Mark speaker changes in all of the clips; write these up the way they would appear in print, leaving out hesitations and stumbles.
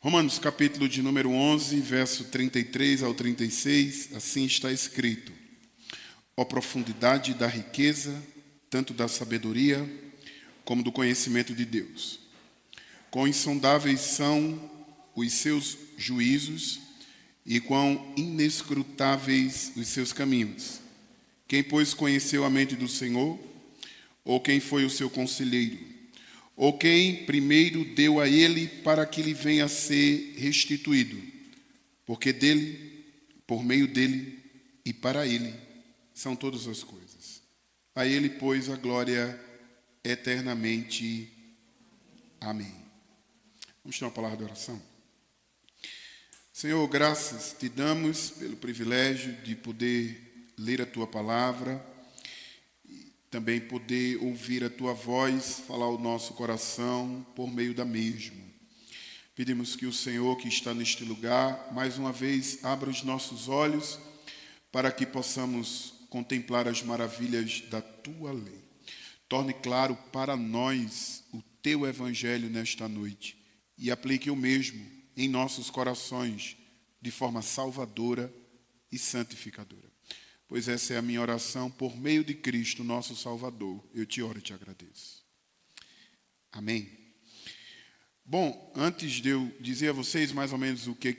Speaker 1: Romanos, capítulo de número 11, verso 33 ao 36, assim está escrito: ó profundidade da riqueza, tanto da sabedoria como do conhecimento de Deus. Quão insondáveis são os seus juízos e quão inescrutáveis os seus caminhos. Quem, pois, conheceu a mente do Senhor? Ou quem foi o seu conselheiro? Ou quem primeiro deu a ele para que lhe venha a ser restituído? Porque dele, por meio dele e para ele são todas as coisas. A ele, pois, a glória eternamente. Amém. Vamos ter uma palavra de oração? Senhor, graças te damos pelo privilégio de poder ler a tua palavra, também poder ouvir a tua voz, falar ao nosso coração por meio da mesma. Pedimos que o Senhor que está neste lugar, mais uma vez, abra os nossos olhos para que possamos contemplar as maravilhas da tua lei. Torne claro para nós o teu evangelho nesta noite e aplique o mesmo em nossos corações de forma salvadora e santificadora. Pois essa é a minha oração por meio de Cristo, nosso Salvador. Eu te oro e te agradeço. Amém. Bom, antes de eu dizer a vocês mais ou menos o que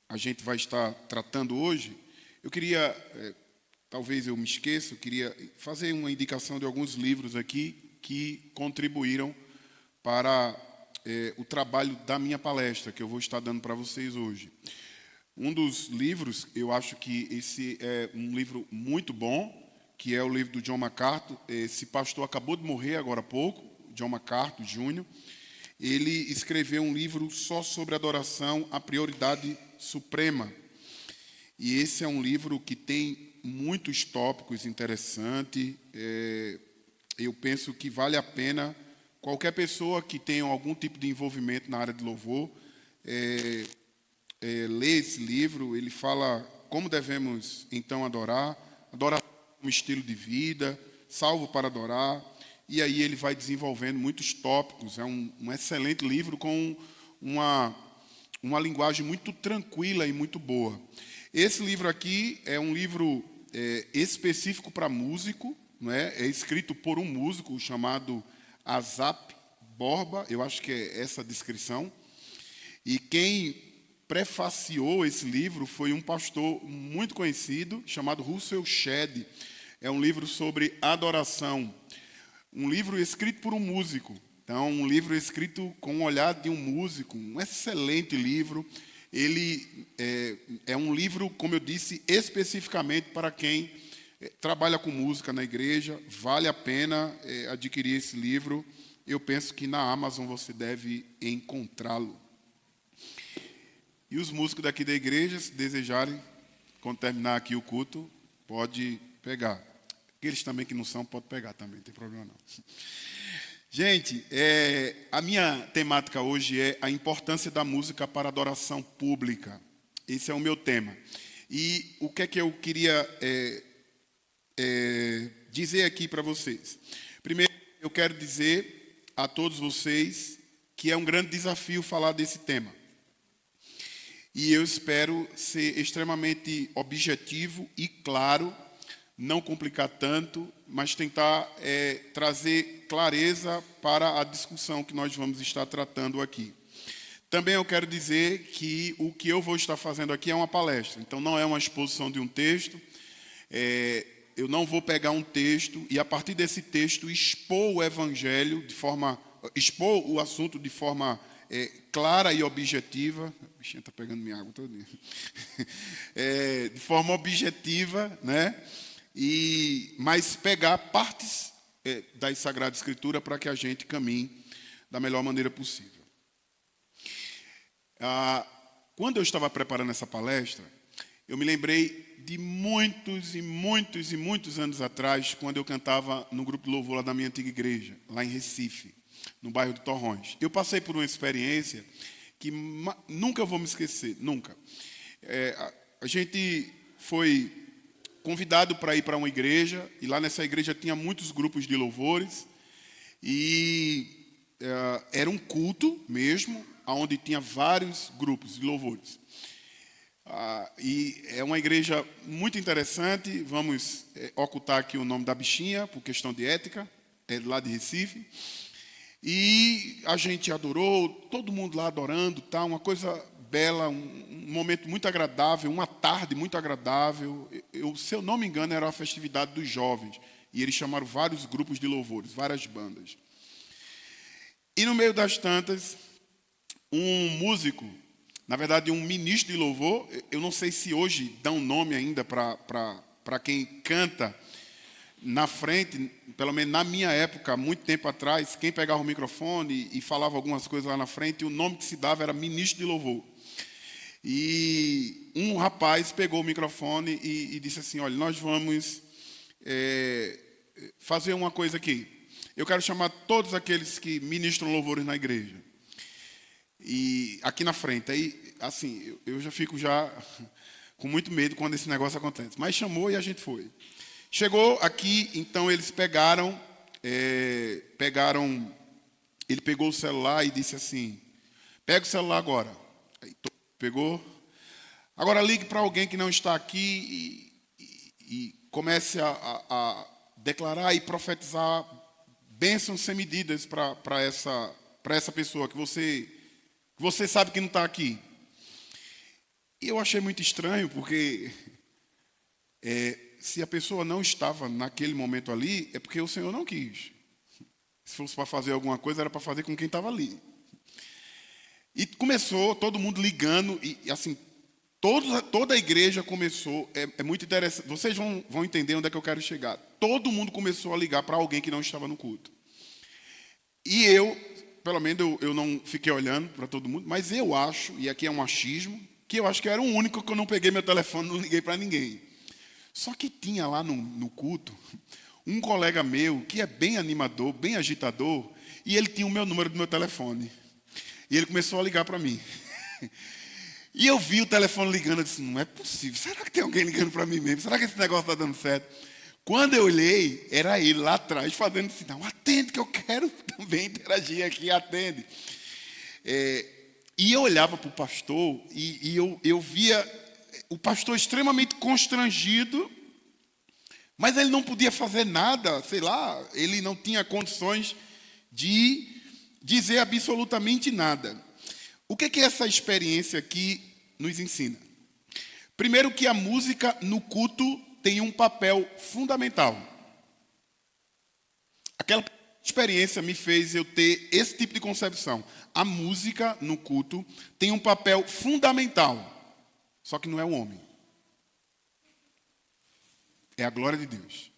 Speaker 1: a gente vai estar tratando hoje, eu queria, talvez eu me esqueça, eu queria fazer uma indicação de alguns livros aqui que contribuíram para o trabalho da minha palestra, que eu vou estar dando para vocês hoje. Um dos livros, eu acho que esse é um livro muito bom, que é o livro do John MacArthur. Esse pastor acabou de morrer agora há pouco, John MacArthur Jr. Ele escreveu um livro só sobre adoração, a prioridade suprema. E esse é um livro que tem muitos tópicos interessantes. Eu penso que vale a pena qualquer pessoa que tenha algum tipo de envolvimento na área de louvor ler esse livro. Ele fala como devemos então adorar como estilo de vida, salvo para adorar, e aí ele vai desenvolvendo muitos tópicos. É um excelente livro com uma linguagem muito tranquila e muito boa. Esse livro aqui é um livro específico para músico, não é? É escrito por um músico chamado Asaph Borba, eu acho que é essa a descrição, e quem prefaciou esse livro foi um pastor muito conhecido, chamado Russell Shedd. É um livro sobre adoração. Um livro escrito por um músico. Então, um livro escrito com o olhar de um músico. Um excelente livro. Ele é um livro, como eu disse, especificamente para quem trabalha com música na igreja. Vale a pena adquirir esse livro. Eu penso que na Amazon você deve encontrá-lo. E os músicos daqui da igreja, se desejarem, quando terminar aqui o culto, pode pegar. Aqueles também que não são, pode pegar também, não tem problema não. Gente, a minha temática hoje é a importância da música para a adoração pública. Esse é o meu tema. E o que é que eu queria dizer aqui para vocês? Primeiro, eu quero dizer a todos vocês que é um grande desafio falar desse tema. E eu espero ser extremamente objetivo e claro, não complicar tanto, mas tentar trazer clareza para a discussão que nós vamos estar tratando aqui. Também eu quero dizer que o que eu vou estar fazendo aqui é uma palestra, então não é uma exposição de um texto. Eu não vou pegar um texto e, a partir desse texto, expor o evangelho expor o assunto de forma clara e objetiva. A bichinha está pegando minha água todinha. De forma objetiva, né? Mas pegar partes da Sagrada Escritura para que a gente caminhe da melhor maneira possível. Quando eu estava preparando essa palestra, eu me lembrei de muitos e muitos e muitos anos atrás, quando eu cantava no grupo de louvor lá da minha antiga igreja, lá em Recife, no bairro de Torrões. Eu passei por uma experiência que nunca vou me esquecer, nunca. A gente foi convidado para ir para uma igreja, e lá nessa igreja tinha muitos grupos de louvores, e era um culto mesmo, onde tinha vários grupos de louvores. E é uma igreja muito interessante. Vamos ocultar aqui o nome da bichinha, por questão de ética, é lá de Recife. E a gente adorou, todo mundo lá adorando, tá? Uma coisa bela, um momento muito agradável, uma tarde muito agradável. Se eu não me engano, era a festividade dos jovens. E eles chamaram vários grupos de louvores, várias bandas. E no meio das tantas, um músico, na verdade um ministro de louvor, eu não sei se hoje dão nome ainda para quem canta na frente, pelo menos na minha época, muito tempo atrás, quem pegava o microfone e falava algumas coisas lá na frente, o nome que se dava era ministro de louvor. E um rapaz pegou o microfone e disse assim: olha, nós vamos fazer uma coisa aqui. Eu quero chamar todos aqueles que ministram louvores na igreja. E aqui na frente. Aí, assim, eu já fico com muito medo quando esse negócio acontece. Mas chamou e a gente foi. Chegou aqui, então eles pegaram, ele pegou o celular e disse assim: pega o celular agora. Aí, pegou. Agora ligue para alguém que não está aqui e comece a declarar e profetizar bênçãos sem medidas para essa pessoa que você sabe que não está aqui. E eu achei muito estranho, porque se a pessoa não estava naquele momento ali, é porque o Senhor não quis. Se fosse para fazer alguma coisa, era para fazer com quem estava ali. E começou todo mundo ligando, e assim, toda a igreja começou, é muito interessante, vocês vão entender onde é que eu quero chegar. Todo mundo começou a ligar para alguém que não estava no culto. E eu, pelo menos eu não fiquei olhando para todo mundo, mas eu acho, e aqui é um achismo, que eu acho que eu era o único que eu não peguei meu telefone, não liguei para ninguém. Só que tinha lá no culto um colega meu que é bem animador, bem agitador, e ele tinha o meu número do meu telefone. E ele começou a ligar para mim. E eu vi o telefone ligando, eu disse: não é possível, será que tem alguém ligando para mim mesmo? Será que esse negócio está dando certo? Quando eu olhei, era ele lá atrás, fazendo assim: não, atende que eu quero também interagir aqui, atende. E eu olhava para o pastor e eu via o pastor extremamente constrangido, mas ele não podia fazer nada, sei lá, ele não tinha condições de dizer absolutamente nada. O que essa experiência aqui nos ensina? Primeiro, que a música no culto tem um papel fundamental. Aquela experiência me fez eu ter esse tipo de concepção. A música no culto tem um papel fundamental, só que não é o homem. É a glória de Deus.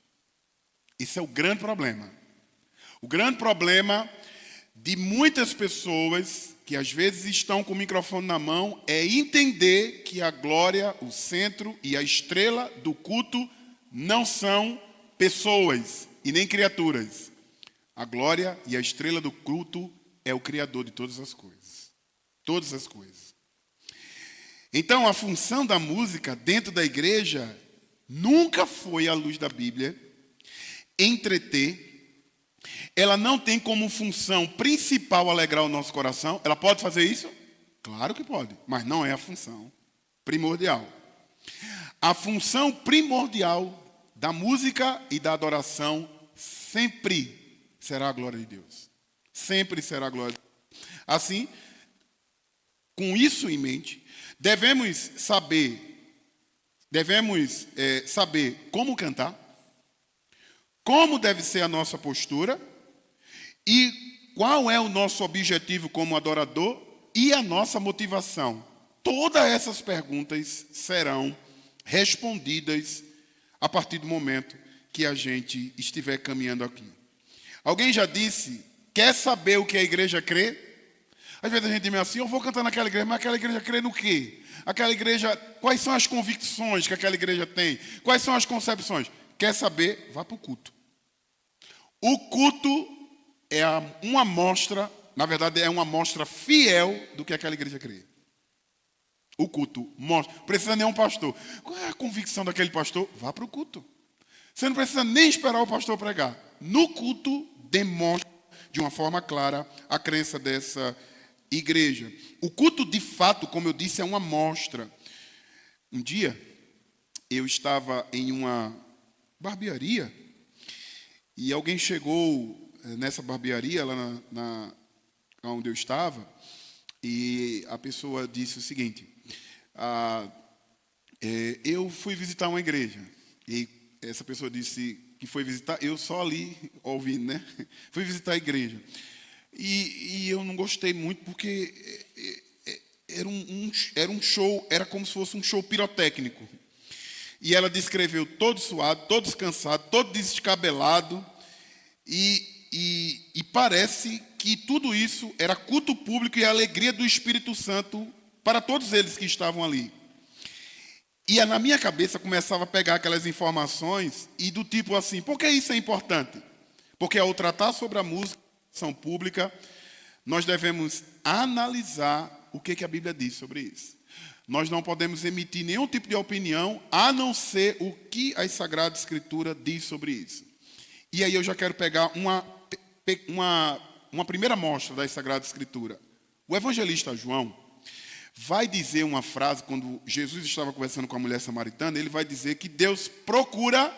Speaker 1: Esse é o grande problema. O grande problema de muitas pessoas que às vezes estão com o microfone na mão é entender que a glória, o centro e a estrela do culto não são pessoas e nem criaturas. A glória e a estrela do culto é o Criador de todas as coisas. Todas as coisas. Então, a função da música dentro da igreja nunca foi, à luz da Bíblia, entreter. Ela não tem como função principal alegrar o nosso coração. Ela pode fazer isso? Claro que pode, mas não é a função primordial. A função primordial da música e da adoração sempre será a glória de Deus. Sempre será a glória de Deus. Assim, com isso em mente, devemos saber como cantar, como deve ser a nossa postura e qual é o nosso objetivo como adorador e a nossa motivação. Todas essas perguntas serão respondidas a partir do momento que a gente estiver caminhando aqui. Alguém já disse: quer saber o que a igreja crê? Às vezes a gente diz assim: eu vou cantar naquela igreja, mas aquela igreja crê no quê? Aquela igreja, quais são as convicções que aquela igreja tem? Quais são as concepções? Quer saber? Vá para o culto. O culto é uma amostra, na verdade é uma amostra fiel do que aquela igreja crê. O culto mostra. Não precisa nem um pastor. Qual é a convicção daquele pastor? Vá para o culto. Você não precisa nem esperar o pastor pregar. No culto demonstra de uma forma clara a crença dessa igreja. O culto, de fato, como eu disse, é uma amostra. Um dia, eu estava em uma barbearia e alguém chegou nessa barbearia, lá onde eu estava, e a pessoa disse o seguinte: eu fui visitar uma igreja. E essa pessoa disse que foi visitar, eu só ali ouvindo, né? Fui visitar a igreja. E eu não gostei muito porque era um show, era como se fosse um show pirotécnico. E ela descreveu todo suado, todo descansado, todo descabelado. E parece que tudo isso era culto público e a alegria do Espírito Santo para todos eles que estavam ali. E na minha cabeça começava a pegar aquelas informações e do tipo assim: por que isso é importante? Porque ao tratar sobre a música, ação pública, nós devemos analisar o que a Bíblia diz sobre isso. Nós não podemos emitir nenhum tipo de opinião, a não ser o que a Sagrada Escritura diz sobre isso. E aí eu já quero pegar uma primeira amostra da Sagrada Escritura. O evangelista João vai dizer uma frase, quando Jesus estava conversando com a mulher samaritana, ele vai dizer que Deus procura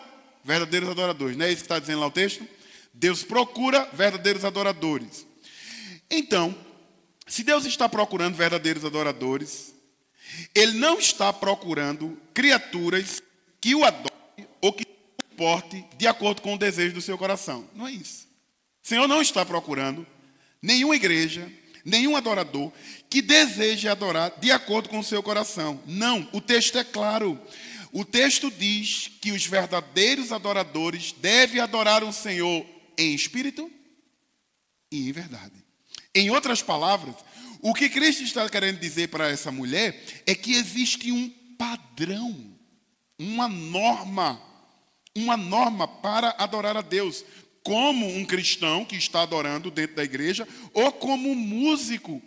Speaker 1: verdadeiros adoradores. Não é isso que está dizendo lá o texto? Deus procura verdadeiros adoradores. Então, se Deus está procurando verdadeiros adoradores, Ele não está procurando criaturas que o adorem ou que o suportem de acordo com o desejo do seu coração. Não é isso. O Senhor não está procurando nenhuma igreja, nenhum adorador que deseje adorar de acordo com o seu coração. Não, o texto é claro. O texto diz que os verdadeiros adoradores devem adorar o Senhor em espírito e em verdade. Em outras palavras, o que Cristo está querendo dizer para essa mulher é que existe um padrão, uma norma para adorar a Deus, como um cristão que está adorando dentro da igreja ou como um músico.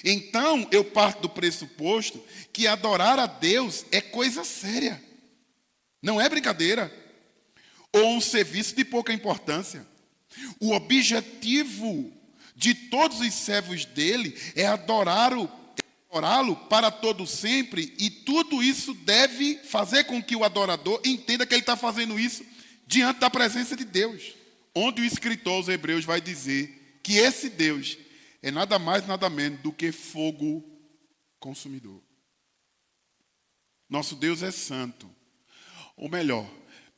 Speaker 1: Então, eu parto do pressuposto que adorar a Deus é coisa séria, não é brincadeira, ou um serviço de pouca importância. O objetivo de todos os servos dele é adorá-lo para todo sempre, e tudo isso deve fazer com que o adorador entenda que ele está fazendo isso diante da presença de Deus, onde o escritor aos Hebreus vai dizer que esse Deus é nada mais, nada menos do que fogo consumidor. Nosso Deus é santo. Ou melhor,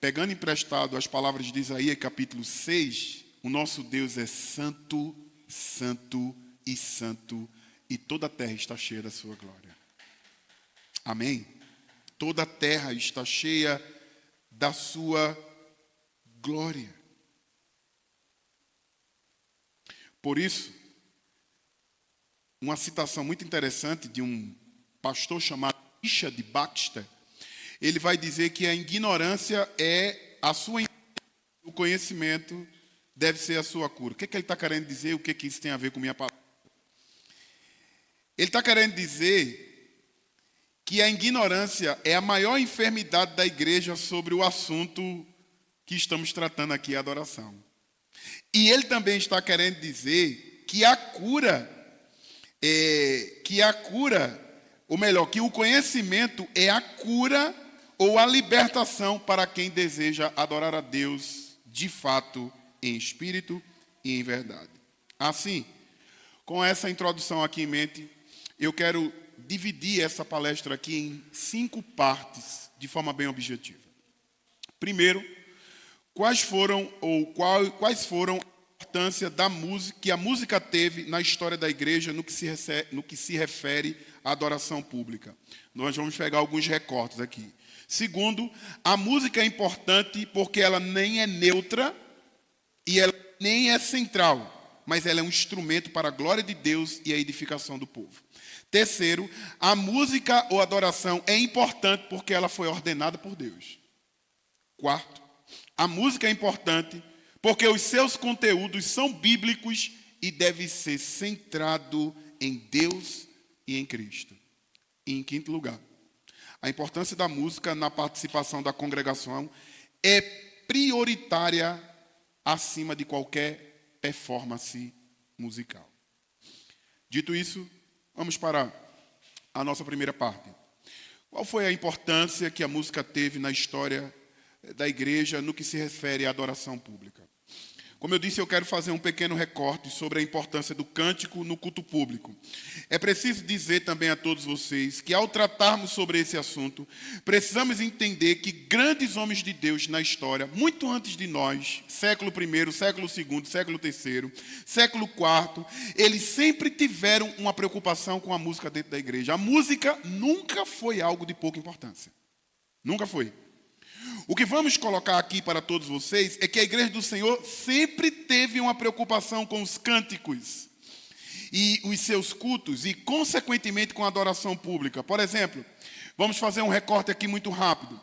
Speaker 1: pegando emprestado as palavras de Isaías capítulo 6, o nosso Deus é santo, santo e santo, e toda a terra está cheia da sua glória. Amém? Toda a terra está cheia da sua glória. Por isso, uma citação muito interessante de um pastor chamado Richard Baxter, ele vai dizer que a ignorância é a sua, o conhecimento deve ser a sua cura. O que ele está querendo dizer? O que isso tem a ver com minha palavra? Ele está querendo dizer que a ignorância é a maior enfermidade da igreja sobre o assunto que estamos tratando aqui, a adoração. E ele também está querendo dizer que que o conhecimento é a cura ou a libertação para quem deseja adorar a Deus de fato, em espírito e em verdade. Assim, com essa introdução aqui em mente, eu quero dividir essa palestra aqui em 5 partes, de forma bem objetiva. Primeiro, quais foram a importância da música, que a música teve na história da igreja no que se refere à adoração pública. Nós vamos pegar alguns recortes aqui. Segundo, a música é importante porque ela nem é neutra e ela nem é central, mas ela é um instrumento para a glória de Deus e a edificação do povo. Terceiro, a música ou adoração é importante porque ela foi ordenada por Deus. Quarto, a música é importante porque os seus conteúdos são bíblicos e deve ser centrado em Deus e em Cristo. E em quinto lugar, a importância da música na participação da congregação é prioritária acima de qualquer performance musical. Dito isso, vamos para a nossa primeira parte. Qual foi a importância que a música teve na história da igreja no que se refere à adoração pública? Como eu disse, eu quero fazer um pequeno recorte sobre a importância do cântico no culto público. É preciso dizer também a todos vocês que, ao tratarmos sobre esse assunto, precisamos entender que grandes homens de Deus na história, muito antes de nós, século I, século II, século III, século IV, eles sempre tiveram uma preocupação com a música dentro da igreja. A música nunca foi algo de pouca importância. Nunca foi. O que vamos colocar aqui para todos vocês é que a Igreja do Senhor sempre teve uma preocupação com os cânticos e os seus cultos e, consequentemente, com a adoração pública. Por exemplo, vamos fazer um recorte aqui muito rápido.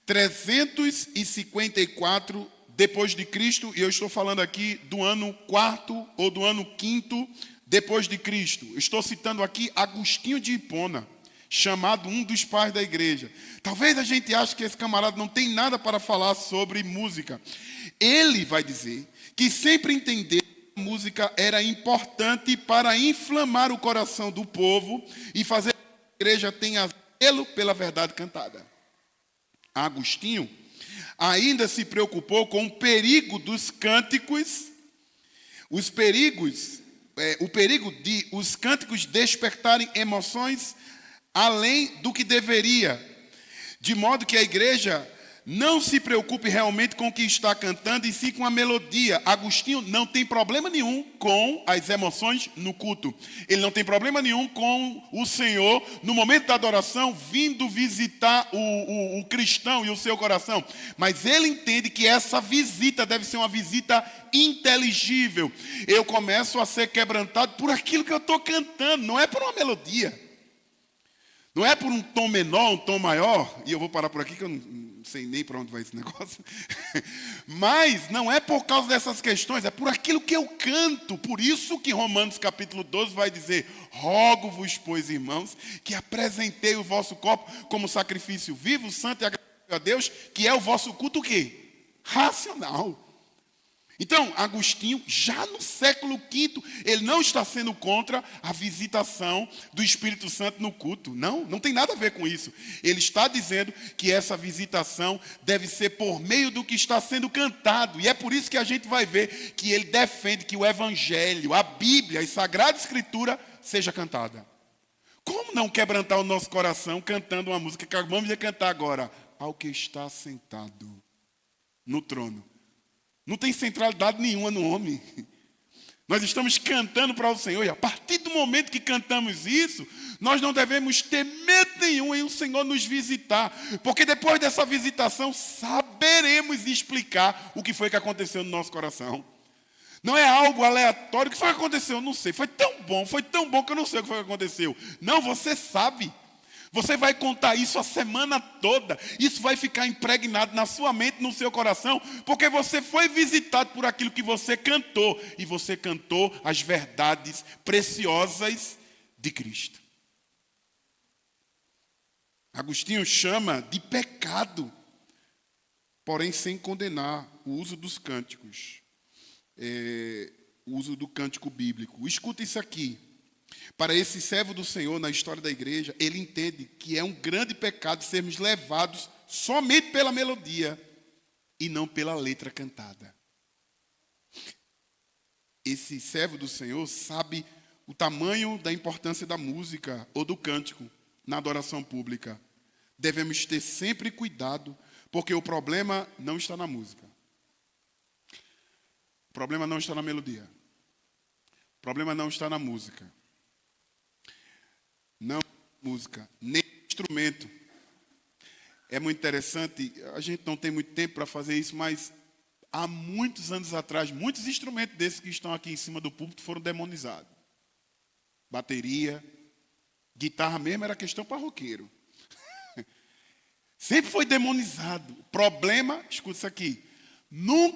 Speaker 1: 354 depois de Cristo, e eu estou falando aqui do ano 4º ou do ano 5º depois de Cristo. Estou citando aqui Agostinho de Hipona, chamado um dos pais da igreja. Talvez a gente ache que esse camarada não tem nada para falar sobre música. Ele vai dizer que sempre entendeu que a música era importante para inflamar o coração do povo e fazer com que a igreja tenha zelo pela verdade cantada. Agostinho ainda se preocupou com o perigo dos cânticos, o perigo de os cânticos despertarem emoções além do que deveria, de modo que a igreja não se preocupe realmente com o que está cantando, e sim com a melodia. Agostinho não tem problema nenhum com as emoções no culto. Ele não tem problema nenhum com o Senhor, no momento da adoração, vindo visitar o cristão e o seu coração. Mas ele entende que essa visita deve ser uma visita inteligível. Eu começo a ser quebrantado por aquilo que eu estou cantando, não é por uma melodia. Não é por um tom menor, um tom maior, e eu vou parar por aqui que eu não sei nem para onde vai esse negócio, mas não é por causa dessas questões, é por aquilo que eu canto. Por isso que Romanos capítulo 12 vai dizer: rogo-vos, pois, irmãos, que apresentei o vosso corpo como sacrifício vivo, santo e agradável a Deus, que é o vosso culto o quê? Racional. Então, Agostinho, já no século V, ele não está sendo contra a visitação do Espírito Santo no culto. Não tem nada a ver com isso. Ele está dizendo que essa visitação deve ser por meio do que está sendo cantado. E é por isso que a gente vai ver que ele defende que o Evangelho, a Bíblia, a Sagrada Escritura seja cantada. Como não quebrantar o nosso coração cantando uma música que acabamos de cantar agora? Ao que está sentado no trono. Não tem centralidade nenhuma no homem. Nós estamos cantando para o Senhor, e a partir do momento que cantamos isso, nós não devemos ter medo nenhum em o Senhor nos visitar, porque depois dessa visitação saberemos explicar o que foi que aconteceu no nosso coração. Não é algo aleatório. O que foi que aconteceu? Eu não sei. Foi tão bom que eu não sei o que foi que aconteceu. Não, você sabe. Você vai contar isso a semana toda. Isso vai ficar impregnado na sua mente, no seu coração, porque você foi visitado por aquilo que você cantou. E você cantou as verdades preciosas de Cristo. Agostinho chama de pecado, porém sem condenar o uso dos cânticos. O uso do cântico bíblico. Escuta isso aqui. Para esse servo do Senhor na história da igreja, ele entende que é um grande pecado sermos levados somente pela melodia e não pela letra cantada. Esse servo do Senhor sabe o tamanho da importância da música ou do cântico na adoração pública. Devemos ter sempre cuidado, porque o problema não está na música. O problema não está na melodia. O problema não está na música. Não música, nem instrumento. É muito interessante, a gente não tem muito tempo para fazer isso, mas há muitos anos atrás, muitos instrumentos desses que estão aqui em cima do púlpito foram demonizados. Bateria, guitarra mesmo era questão para roqueiro. Sempre foi demonizado. O problema, escuta isso aqui, o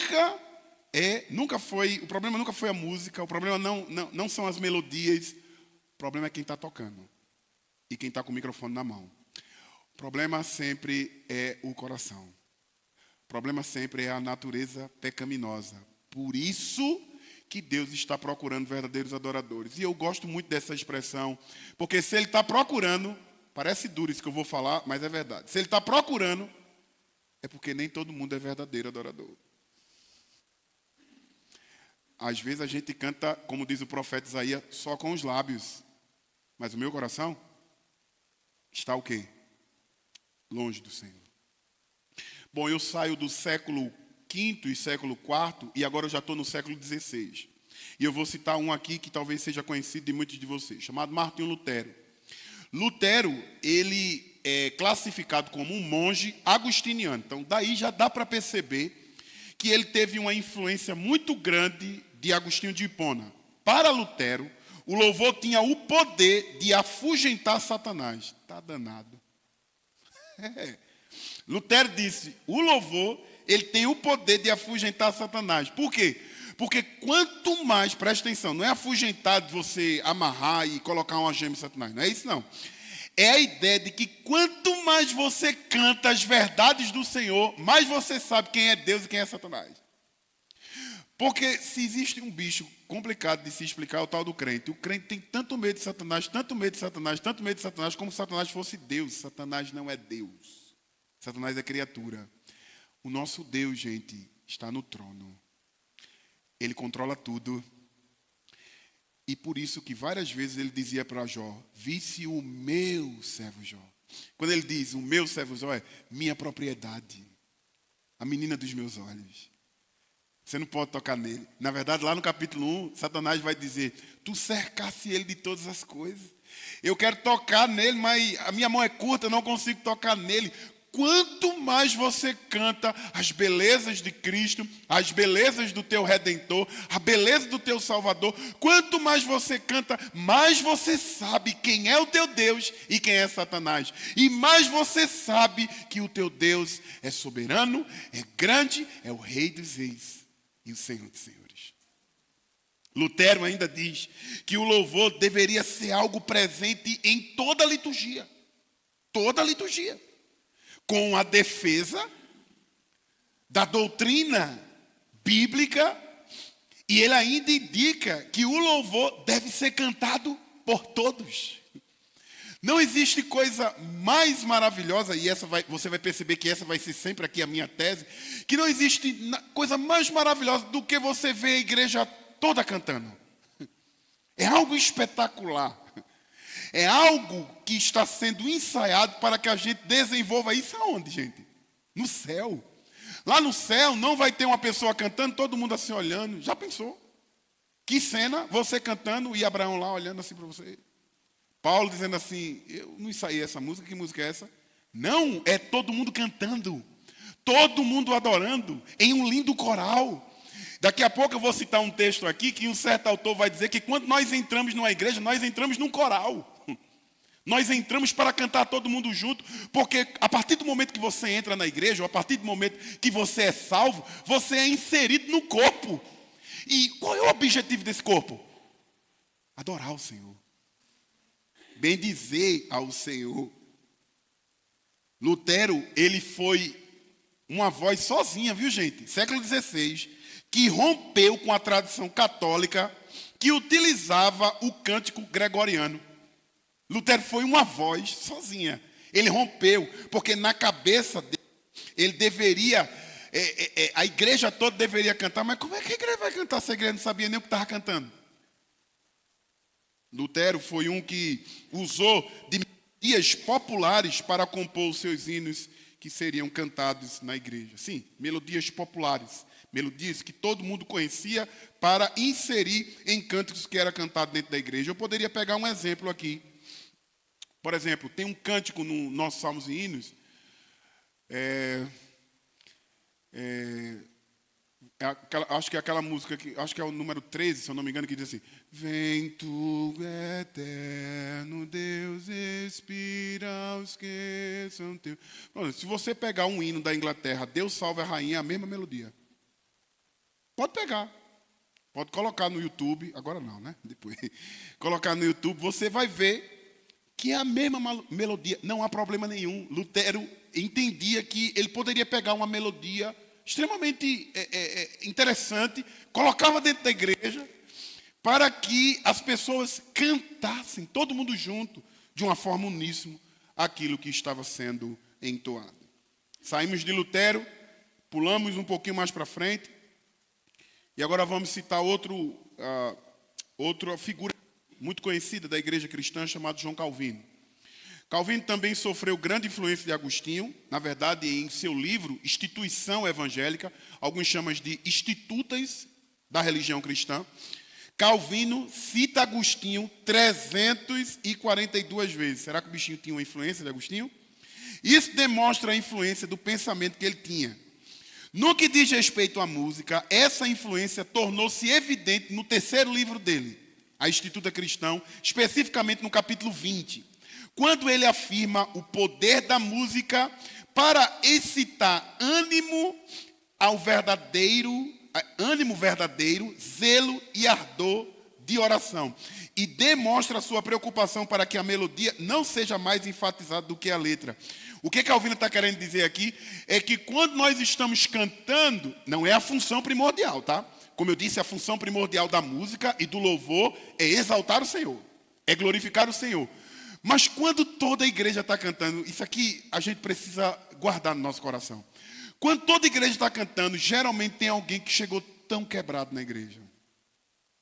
Speaker 1: problema nunca foi a música, o problema não são as melodias, o problema é quem está tocando. E quem está com o microfone na mão. O problema sempre é o coração. O problema sempre é a natureza pecaminosa. Por isso que Deus está procurando verdadeiros adoradores. E eu gosto muito dessa expressão, porque se ele está procurando, parece duro isso que eu vou falar, mas é verdade. Se ele está procurando, é porque nem todo mundo é verdadeiro adorador. Às vezes a gente canta, como diz o profeta Isaías, só com os lábios. Mas o meu coração está o quê? Longe do Senhor. Bom, eu saio do século V e século IV e agora eu já estou no século XVI. E eu vou citar um aqui que talvez seja conhecido de muitos de vocês, chamado Martinho Lutero. Lutero, ele é classificado como um monge agostiniano. Então, daí já dá para perceber que ele teve uma influência muito grande de Agostinho de Hipona. Para Lutero, o louvor tinha o poder de afugentar Satanás. Está danado. Lutero disse, o louvor, ele tem o poder de afugentar Satanás. Por quê? Porque quanto mais, presta atenção, não é afugentar de você amarrar e colocar uma gema em Satanás. Não é isso, não. É a ideia de que quanto mais você canta as verdades do Senhor, mais você sabe quem é Deus e quem é Satanás. Porque se existe um bicho complicado de se explicar, é o tal do crente. O crente tem tanto medo de Satanás, tanto medo de Satanás, tanto medo de Satanás, como se Satanás fosse Deus. Satanás não é Deus. Satanás é criatura. O nosso Deus, gente, está no trono. Ele controla tudo. E por isso que várias vezes ele dizia para Jó, visse o meu servo Jó. Quando ele diz, o meu servo Jó é minha propriedade. A menina dos meus olhos. Você não pode tocar nele. Na verdade, lá no capítulo 1, Satanás vai dizer, tu cercasse ele de todas as coisas. Eu quero tocar nele, mas a minha mão é curta, eu não consigo tocar nele. Quanto mais você canta as belezas de Cristo, as belezas do teu Redentor, a beleza do teu Salvador, quanto mais você canta, mais você sabe quem é o teu Deus e quem é Satanás. E mais você sabe que o teu Deus é soberano, é grande, é o Rei dos Reis e o Senhor dos Senhores. Lutero ainda diz que o louvor deveria ser algo presente em toda a liturgia. Toda a liturgia. Com a defesa da doutrina bíblica, e ele ainda indica que o louvor deve ser cantado por todos. Não existe coisa mais maravilhosa, e você vai perceber que essa vai ser sempre aqui a minha tese, que não existe coisa mais maravilhosa do que você ver a igreja toda cantando. É algo espetacular. É algo que está sendo ensaiado para que a gente desenvolva isso aonde, gente? No céu. Lá no céu não vai ter uma pessoa cantando, todo mundo assim olhando. Já pensou? Que cena, você cantando e Abraão lá olhando assim para você. Paulo dizendo assim, eu não ensaiei essa música, que música é essa? Não, é todo mundo cantando. Todo mundo adorando em um lindo coral. Daqui a pouco eu vou citar um texto aqui que um certo autor vai dizer que quando nós entramos numa igreja, nós entramos num coral. Nós entramos para cantar todo mundo junto, porque a partir do momento que você entra na igreja, ou a partir do momento que você é salvo, você é inserido no corpo. E qual é o objetivo desse corpo? Adorar o Senhor. Bendizer ao Senhor. Lutero, ele foi uma voz sozinha, viu gente? Século XVI, que rompeu com a tradição católica que utilizava o cântico gregoriano. Lutero foi uma voz sozinha. Ele rompeu, porque na cabeça dele, ele deveria, a igreja toda deveria cantar, mas como é que a igreja vai cantar se a igreja não sabia nem o que estava cantando? Lutero foi um que usou de melodias populares para compor os seus hinos que seriam cantados na igreja. Sim, melodias populares. Melodias que todo mundo conhecia para inserir em cânticos que era cantado dentro da igreja. Eu poderia pegar um exemplo aqui. Por exemplo, tem um cântico no nosso Salmos e Hinos, acho que é aquela música, acho que é o número 13, se eu não me engano, que diz assim, vem tu, eterno Deus, expira os que são teus. Se você pegar um hino da Inglaterra, Deus salve a rainha, é a mesma melodia. Pode pegar. Pode colocar no YouTube, agora não, né? Depois. Colocar no YouTube, você vai ver que é a mesma melodia, não há problema nenhum. Lutero entendia que ele poderia pegar uma melodia extremamente interessante, colocava dentro da igreja para que as pessoas cantassem, todo mundo junto, de uma forma uníssona, aquilo que estava sendo entoado. Saímos de Lutero, pulamos um pouquinho mais para frente, e agora vamos citar outra figura muito conhecida da igreja cristã, chamado João Calvino. Calvino também sofreu grande influência de Agostinho, na verdade, em seu livro Instituição Evangélica, alguns chamam de Institutas da Religião Cristã. Calvino cita Agostinho 342 vezes. Será que o bichinho tinha uma influência de Agostinho? Isso demonstra a influência do pensamento que ele tinha. No que diz respeito à música, essa influência tornou-se evidente no terceiro livro dele, a Instituta Cristão, especificamente no capítulo 20, quando ele afirma o poder da música para excitar ânimo verdadeiro, zelo e ardor de oração. E demonstra a sua preocupação para que a melodia não seja mais enfatizada do que a letra. O que Calvino está querendo dizer aqui é que quando nós estamos cantando, não é a função primordial, tá? Como eu disse, a função primordial da música e do louvor é exaltar o Senhor, é glorificar o Senhor. Mas quando toda a igreja está cantando, isso aqui a gente precisa guardar no nosso coração. Quando toda a igreja está cantando, geralmente tem alguém que chegou tão quebrado na igreja,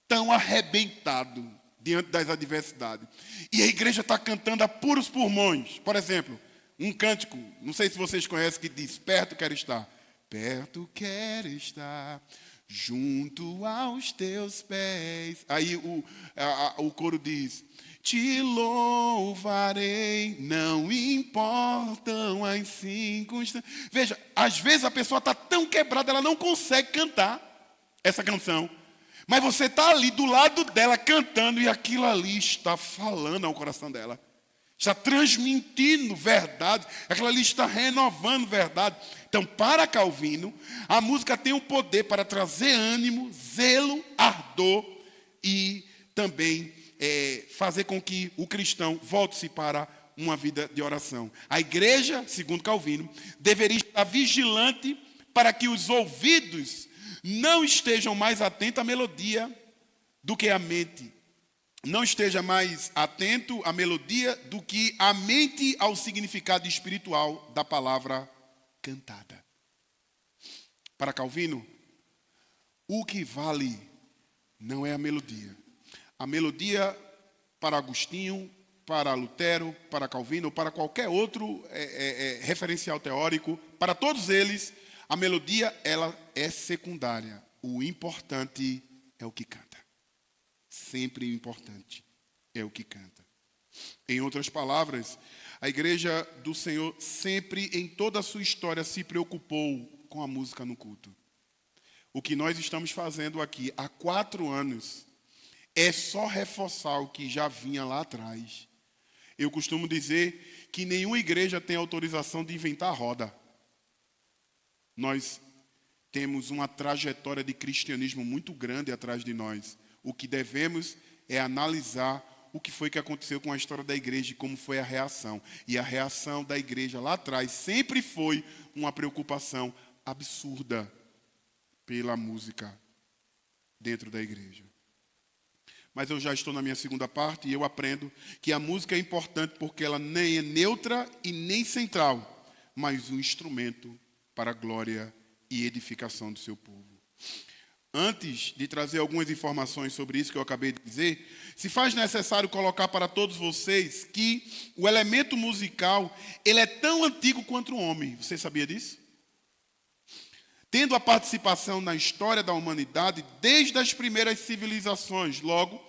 Speaker 1: tão arrebentado diante das adversidades. E a igreja está cantando a puros pulmões. Por exemplo, um cântico, não sei se vocês conhecem, que diz: perto quero estar. Perto quero estar, junto aos teus pés. Aí o coro diz: te louvarei, não importam as circunstâncias. Veja, às vezes a pessoa está tão quebrada, ela não consegue cantar essa canção. Mas você está ali do lado dela cantando e aquilo ali está falando ao coração dela. Está transmitindo verdade, aquilo ali está renovando verdade. Então, para Calvino, a música tem o poder para trazer ânimo, zelo, ardor e também fazer com que o cristão volte-se para uma vida de oração. A igreja, segundo Calvino, deveria estar vigilante para que os ouvidos não estejam mais atentos à melodia do que a mente. Não esteja mais atento à melodia do que a mente ao significado espiritual da palavra cantada. Para Calvino, o que vale não é a melodia. A melodia para Agostinho, para Lutero, para Calvino, para qualquer outro referencial teórico, para todos eles, a melodia ela é secundária. O importante é o que canta. Sempre o importante é o que canta. Em outras palavras, a igreja do Senhor sempre, em toda a sua história, se preocupou com a música no culto. O que nós estamos fazendo aqui há 4 anos é só reforçar o que já vinha lá atrás. Eu costumo dizer que nenhuma igreja tem autorização de inventar a roda. Nós temos uma trajetória de cristianismo muito grande atrás de nós. O que devemos é analisar o que foi que aconteceu com a história da igreja e como foi a reação. E a reação da igreja lá atrás sempre foi uma preocupação absurda pela música dentro da igreja. Mas eu já estou na minha segunda parte e eu aprendo que a música é importante porque ela nem é neutra e nem central, mas um instrumento para a glória e edificação do seu povo. Antes de trazer algumas informações sobre isso que eu acabei de dizer, se faz necessário colocar para todos vocês que o elemento musical ele é tão antigo quanto o homem. Você sabia disso? Tendo a participação na história da humanidade desde as primeiras civilizações, logo,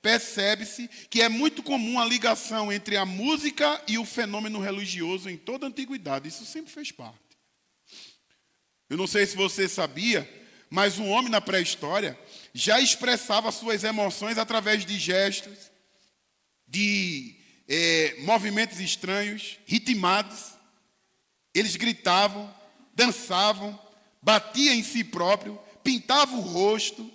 Speaker 1: percebe-se que é muito comum a ligação entre a música e o fenômeno religioso em toda a antiguidade. Isso sempre fez parte. Eu não sei se você sabia, mas o homem na pré-história já expressava suas emoções através de gestos, de movimentos estranhos, ritmados. Eles gritavam, dançavam, batiam em si próprio, pintavam o rosto,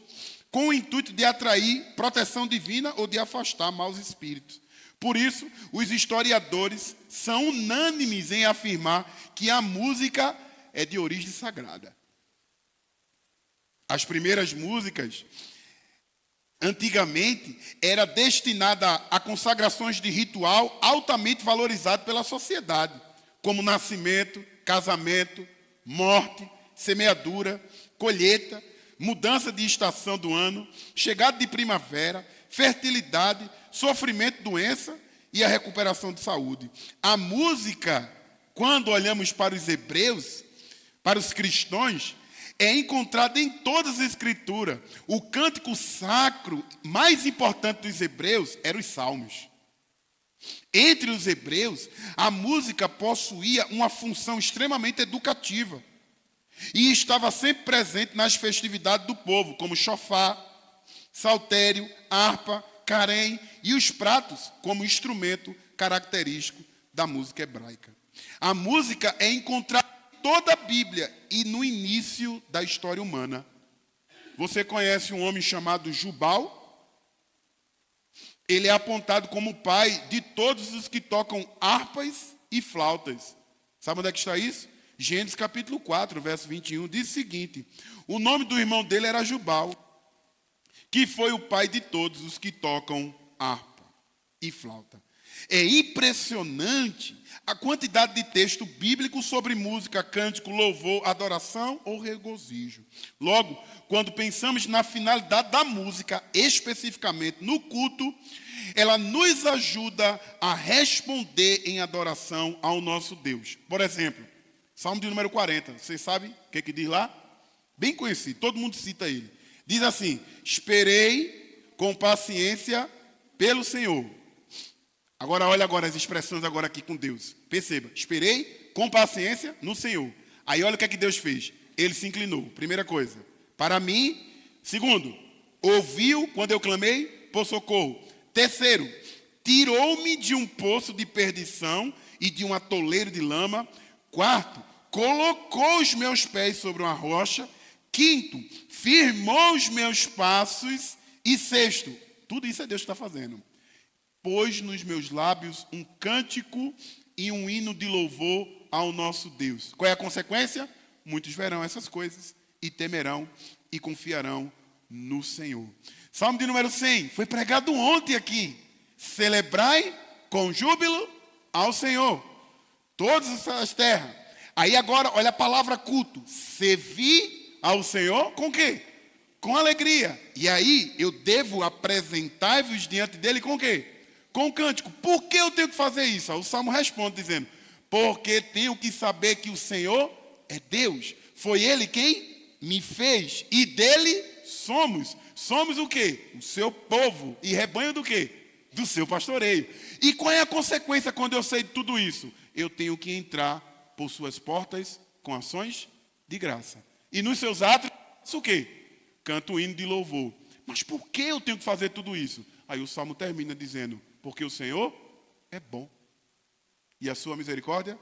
Speaker 1: com o intuito de atrair proteção divina ou de afastar maus espíritos. Por isso, os historiadores são unânimes em afirmar que a música é de origem sagrada. As primeiras músicas, antigamente, era destinada a consagrações de ritual altamente valorizado pela sociedade, como nascimento, casamento, morte, semeadura, colheita, mudança de estação do ano, chegada de primavera, fertilidade, sofrimento, doença e a recuperação de saúde. A música, quando olhamos para os hebreus, para os cristãos, é encontrada em todas as escrituras. O cântico sacro mais importante dos hebreus eram os salmos. Entre os hebreus, a música possuía uma função extremamente educativa e estava sempre presente nas festividades do povo, como chofar, saltério, harpa, carém e os pratos como instrumento característico da música hebraica. A música é encontrada em toda a Bíblia e no início da história humana. Você conhece um homem chamado Jubal? Ele é apontado como o pai de todos os que tocam harpas e flautas. Sabe onde é que está isso? Gênesis capítulo 4, verso 21, diz o seguinte: o nome do irmão dele era Jubal, que foi o pai de todos os que tocam harpa e flauta. É impressionante a quantidade de texto bíblico sobre música, cântico, louvor, adoração ou regozijo. Logo, quando pensamos na finalidade da música, especificamente no culto, ela nos ajuda a responder em adoração ao nosso Deus. Por exemplo, Salmo de número 40, vocês sabem o que diz lá? Bem conhecido, todo mundo cita ele. Diz assim: esperei com paciência pelo Senhor. Agora, olha agora as expressões agora aqui com Deus. Perceba, esperei com paciência no Senhor. Aí olha o que é que Deus fez. Ele se inclinou, primeira coisa, para mim. Segundo, ouviu quando eu clamei por socorro. Terceiro, tirou-me de um poço de perdição e de um atoleiro de lama. Quarto, colocou os meus pés sobre uma rocha. Quinto, firmou os meus passos. E sexto, tudo isso é Deus que está fazendo. Pôs nos meus lábios um cântico e um hino de louvor ao nosso Deus. Qual é a consequência? Muitos verão essas coisas e temerão e confiarão no Senhor. Salmo de número 100, foi pregado ontem aqui. Celebrai com júbilo ao Senhor todas as terras. Aí agora, olha a palavra culto. Servir ao Senhor com quê? Com alegria. E aí, eu devo apresentar-vos diante dele com quê? Com cântico. Por que eu tenho que fazer isso? O Salmo responde dizendo: porque tenho que saber que o Senhor é Deus. Foi Ele quem me fez. E dele somos. Somos o quê? O seu povo. E rebanho do quê? Do seu pastoreio. E qual é a consequência quando eu sei de tudo isso? Eu tenho que entrar por suas portas com ações de graça. E nos seus atos, o quê? Canto o hino de louvor. Mas por que eu tenho que fazer tudo isso? Aí o Salmo termina dizendo: porque o Senhor é bom. E a sua misericórdia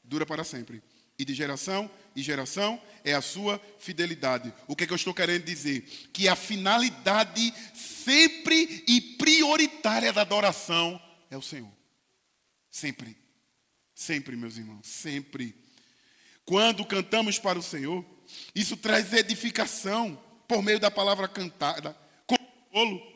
Speaker 1: dura para sempre. E de geração em geração é a sua fidelidade. O que é que eu estou querendo dizer? Que a finalidade sempre e prioritária da adoração é o Senhor. Sempre. Sempre, meus irmãos. Sempre. Quando cantamos para o Senhor, isso traz edificação por meio da palavra cantada, consolo.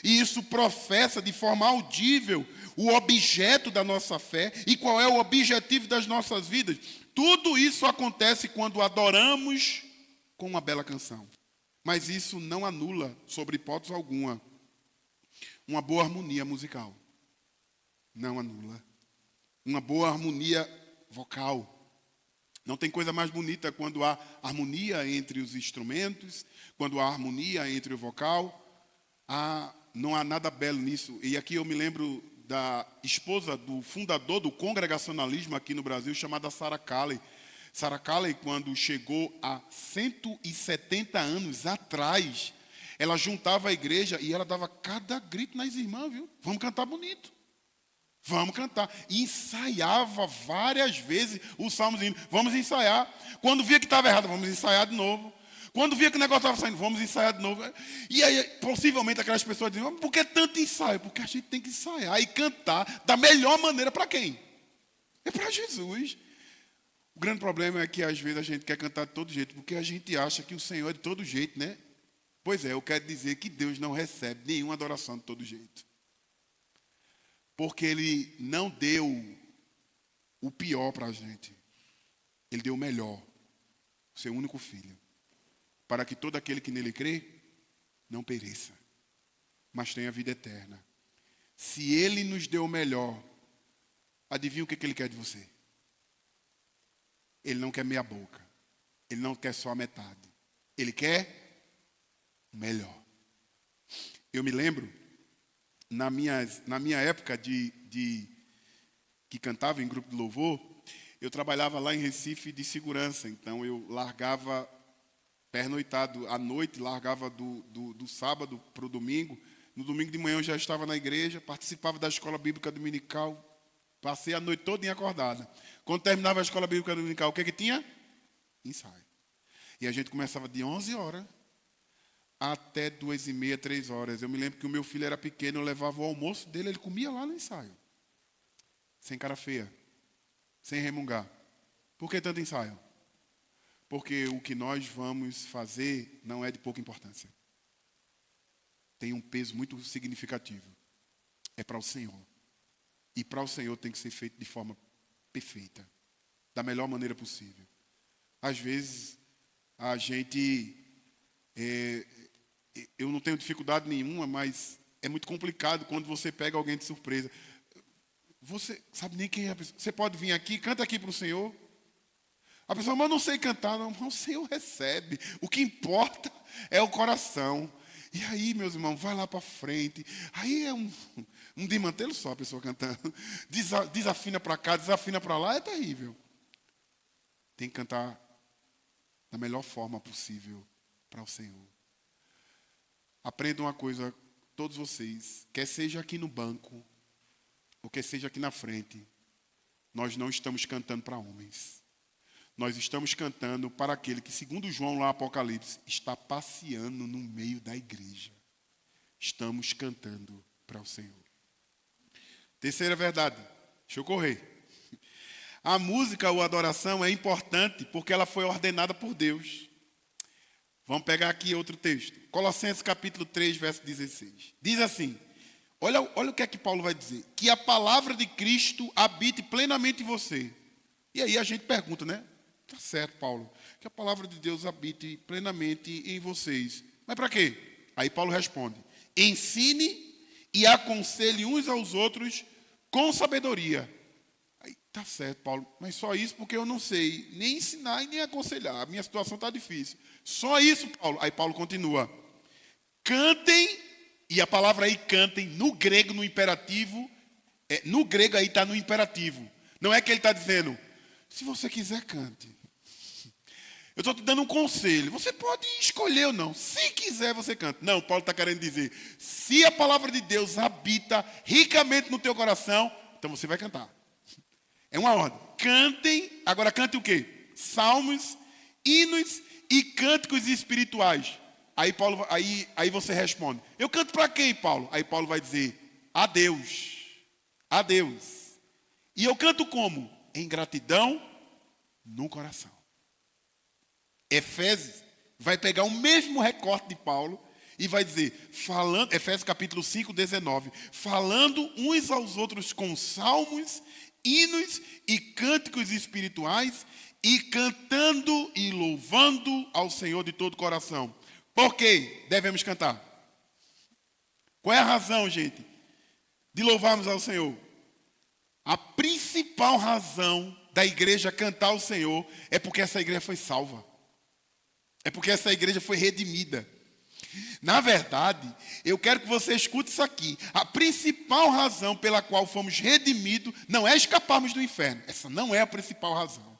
Speaker 1: E isso professa de forma audível o objeto da nossa fé e qual é o objetivo das nossas vidas. Tudo isso acontece quando adoramos com uma bela canção. Mas isso não anula, sobre hipótese alguma, uma boa harmonia musical. Não anula. Uma boa harmonia vocal. Não tem coisa mais bonita quando há harmonia entre os instrumentos, quando há harmonia entre o vocal. Não há nada belo nisso. E aqui eu me lembro da esposa do fundador do congregacionalismo aqui no Brasil, chamada Sarah Calley. Sarah Calley, quando chegou há 170 anos atrás, ela juntava a igreja e ela dava cada grito nas irmãs, viu? Vamos cantar bonito. Vamos cantar. E ensaiava várias vezes os salmozinhos. Vamos ensaiar. Quando via que estava errado, vamos ensaiar de novo. Quando via que o negócio estava saindo, vamos ensaiar de novo. E aí, possivelmente, aquelas pessoas diziam: por que tanto ensaio? Porque a gente tem que ensaiar e cantar da melhor maneira para quem? É para Jesus. O grande problema é que às vezes a gente quer cantar de todo jeito, porque a gente acha que o Senhor é de todo jeito, né? Pois é, eu quero dizer que Deus não recebe nenhuma adoração de todo jeito. Porque Ele não deu o pior para a gente. Ele deu o melhor, o seu único filho, para que todo aquele que nele crê não pereça, mas tenha vida eterna. Se Ele nos deu o melhor, adivinha o que Ele quer de você? Ele não quer meia boca. Ele não quer só a metade. Ele quer o melhor. Eu me lembro, na minha época que cantava em grupo de louvor, eu trabalhava lá em Recife de segurança. Então eu largava pernoitado à noite, largava do sábado para o domingo. No domingo de manhã eu já estava na igreja, participava da escola bíblica dominical. Passei a noite toda acordada. Quando terminava a escola bíblica dominical, o que tinha? Ensaio. E a gente começava de 11 horas até 2h30, 3 horas. Eu me lembro que o meu filho era pequeno, eu levava o almoço dele, ele comia lá no ensaio. Sem cara feia. Sem remungar. Por que tanto ensaio? Porque o que nós vamos fazer não é de pouca importância. Tem um peso muito significativo. É para o Senhor. E para o Senhor tem que ser feito de forma perfeita, da melhor maneira possível. Às vezes, a gente... eu não tenho dificuldade nenhuma, mas é muito complicado quando você pega alguém de surpresa. Você sabe nem quem é a pessoa. Você pode vir aqui, canta aqui para o Senhor. A pessoa, mas eu não sei cantar. Não, o Senhor recebe. O que importa é o coração. E aí, meus irmãos, vai lá para frente. Aí é um desmantelo só a pessoa cantando. Desafina para cá, desafina para lá, é terrível. Tem que cantar da melhor forma possível para o Senhor. Aprenda uma coisa, todos vocês, quer seja aqui no banco, ou quer seja aqui na frente, nós não estamos cantando para homens. Nós estamos cantando para aquele que, segundo João lá, Apocalipse, está passeando no meio da igreja. Estamos cantando para o Senhor. Terceira verdade, deixa eu correr. A música ou adoração é importante porque ela foi ordenada por Deus. Vamos pegar aqui outro texto. Colossenses capítulo 3, verso 16. Diz assim, olha o que é que Paulo vai dizer. Que a palavra de Cristo habite plenamente em você. E aí a gente pergunta, né? Tá certo, Paulo. Que a palavra de Deus habite plenamente em vocês. Mas para quê? Aí Paulo responde. Ensine e aconselhe uns aos outros com sabedoria. Aí, tá certo, Paulo. Mas só isso porque eu não sei nem ensinar e nem aconselhar. A minha situação está difícil. Só isso, Paulo. Aí Paulo continua. Cantem, e a palavra aí cantem, no grego, no imperativo, no grego aí está no imperativo. Não é que ele está dizendo, se você quiser, cante. Eu estou te dando um conselho. Você pode escolher ou não. Se quiser, você canta. Não, Paulo está querendo dizer, se a palavra de Deus habita ricamente no teu coração, então você vai cantar. É uma ordem. Cantem, agora cante o quê? Salmos, hinos e cânticos espirituais. Aí você responde, eu canto para quem, Paulo? Aí Paulo vai dizer, a Deus. A Deus. E eu canto como? Em gratidão no coração. Efésios vai pegar o mesmo recorte de Paulo e vai dizer, Efésios capítulo 5, 19, falando uns aos outros com salmos, hinos e cânticos espirituais e cantando e louvando ao Senhor de todo o coração. Por que devemos cantar? Qual é a razão, gente, de louvarmos ao Senhor? A principal razão da igreja cantar ao Senhor é porque essa igreja foi salva. É porque essa igreja foi redimida. Na verdade, eu quero que você escute isso aqui. A principal razão pela qual fomos redimidos não é escaparmos do inferno. Essa não é a principal razão.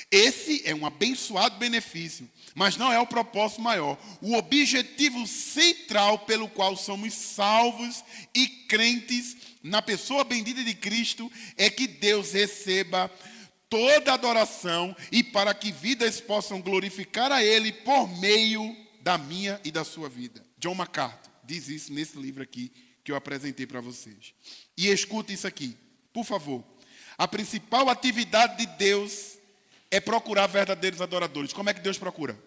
Speaker 1: Esse é um abençoado benefício, mas não é o propósito maior. O objetivo central pelo qual somos salvos e crentes na pessoa bendita de Cristo é que Deus receba toda adoração e para que vidas possam glorificar a Ele por meio da minha e da sua vida. John MacArthur diz isso nesse livro aqui que eu apresentei para vocês. E escuta isso aqui, por favor. A principal atividade de Deus é procurar verdadeiros adoradores. Como é que Deus procura?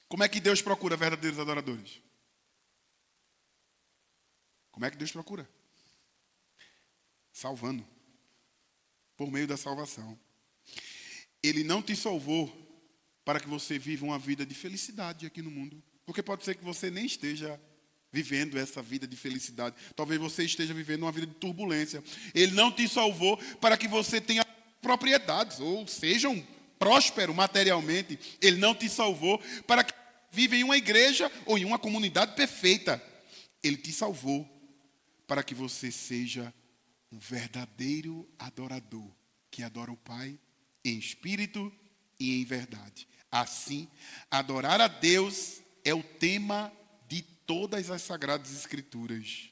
Speaker 1: Como é que Deus procura verdadeiros adoradores? Como é que Deus procura? Salvando. Por meio da salvação. Ele não te salvou para que você viva uma vida de felicidade aqui no mundo. Porque pode ser que você nem esteja vivendo essa vida de felicidade. Talvez você esteja vivendo uma vida de turbulência. Ele não te salvou para que você tenha propriedades, ou sejam próspero materialmente. Ele não te salvou para que viva em uma igreja ou em uma comunidade perfeita. Ele te salvou para que você seja um verdadeiro adorador, que adora o Pai em espírito e em verdade. Assim, adorar a Deus é o tema de todas as Sagradas Escrituras.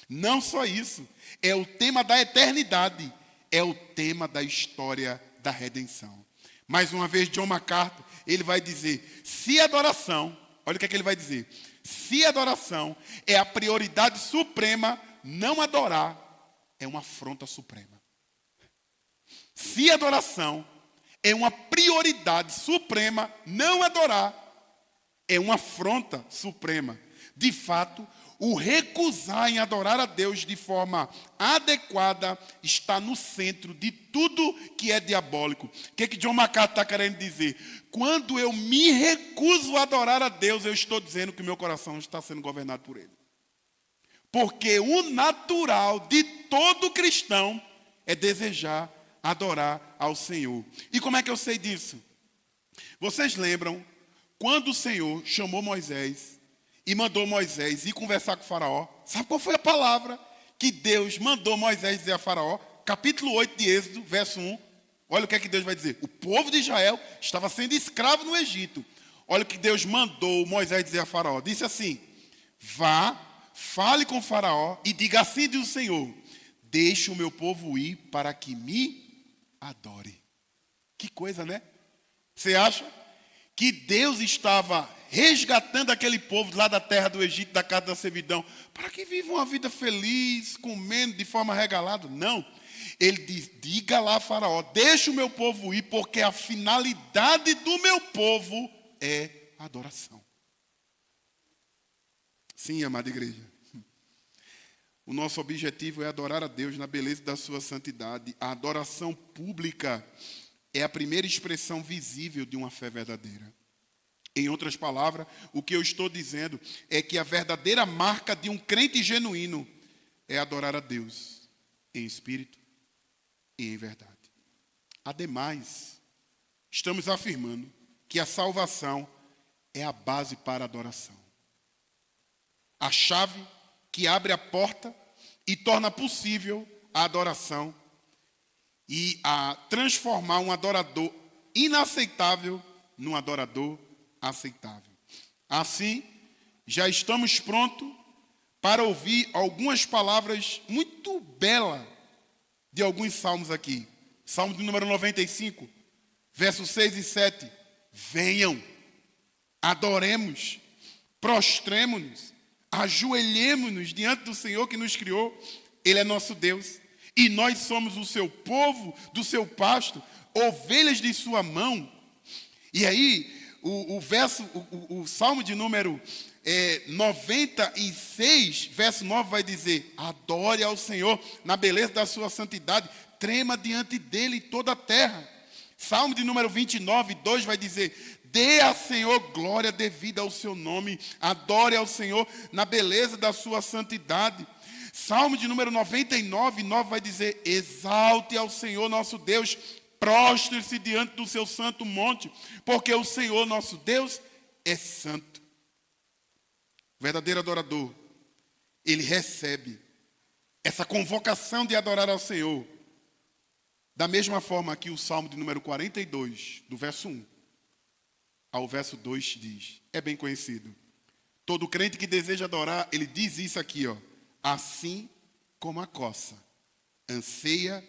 Speaker 1: Não só isso, é o tema da eternidade, é o tema da história da redenção. Mais uma vez, John MacArthur, ele vai dizer, se adoração, olha o que é que ele vai dizer, se adoração é a prioridade suprema, não adorar é uma afronta suprema. Se adoração é uma prioridade suprema, não adorar é uma afronta suprema. De fato, o recusar em adorar a Deus de forma adequada está no centro de tudo que é diabólico. O que John MacArthur está querendo dizer? Quando eu me recuso a adorar a Deus, eu estou dizendo que o meu coração está sendo governado por Ele. Porque o natural de todo cristão é desejar adorar ao Senhor. E como é que eu sei disso? Vocês lembram quando o Senhor chamou Moisés e mandou Moisés ir conversar com o faraó? Sabe qual foi a palavra que Deus mandou Moisés dizer a faraó? Capítulo 8 de Êxodo, verso 1. Olha o que é que Deus vai dizer. O povo de Israel estava sendo escravo no Egito. Olha o que Deus mandou Moisés dizer a faraó. Disse assim, vá, fale com o faraó e diga assim diz o Senhor, deixe o meu povo ir para que me adore. Que coisa, né? Você acha que Deus estava resgatando aquele povo lá da terra do Egito, da casa da servidão, para que vivam uma vida feliz, comendo de forma regalada? Não. Ele diz, diga lá, faraó, deixa o meu povo ir, porque a finalidade do meu povo é adoração. Sim, amada igreja. O nosso objetivo é adorar a Deus na beleza da sua santidade. A adoração pública é a primeira expressão visível de uma fé verdadeira. Em outras palavras, o que eu estou dizendo é que a verdadeira marca de um crente genuíno é adorar a Deus em espírito e em verdade. Ademais, estamos afirmando que a salvação é a base para a adoração. A chave que abre a porta e torna possível a adoração e a transformar um adorador inaceitável num adorador aceitável. Assim, já estamos prontos para ouvir algumas palavras muito belas de alguns salmos aqui. Salmo de número 95, versos 6 e 7. Venham, adoremos, prostremo-nos, ajoelhemos-nos diante do Senhor que nos criou. Ele é nosso Deus e nós somos o seu povo, do seu pasto, ovelhas de sua mão. E aí, o Salmo de número 96, verso 9 vai dizer, adore ao Senhor na beleza da sua santidade, trema diante dele toda a terra. Salmo de número 29, 2 vai dizer, dê ao Senhor glória devida ao seu nome, adore ao Senhor na beleza da sua santidade. Salmo de número 99, 9 vai dizer, exalte ao Senhor nosso Deus, prostre-se diante do seu santo monte, porque o Senhor nosso Deus é santo. O verdadeiro adorador, ele recebe essa convocação de adorar ao Senhor, da mesma forma que o Salmo de número 42, do verso 1 ao verso 2 diz, é bem conhecido. Todo crente que deseja adorar, ele diz isso aqui, ó, assim como a coça anseia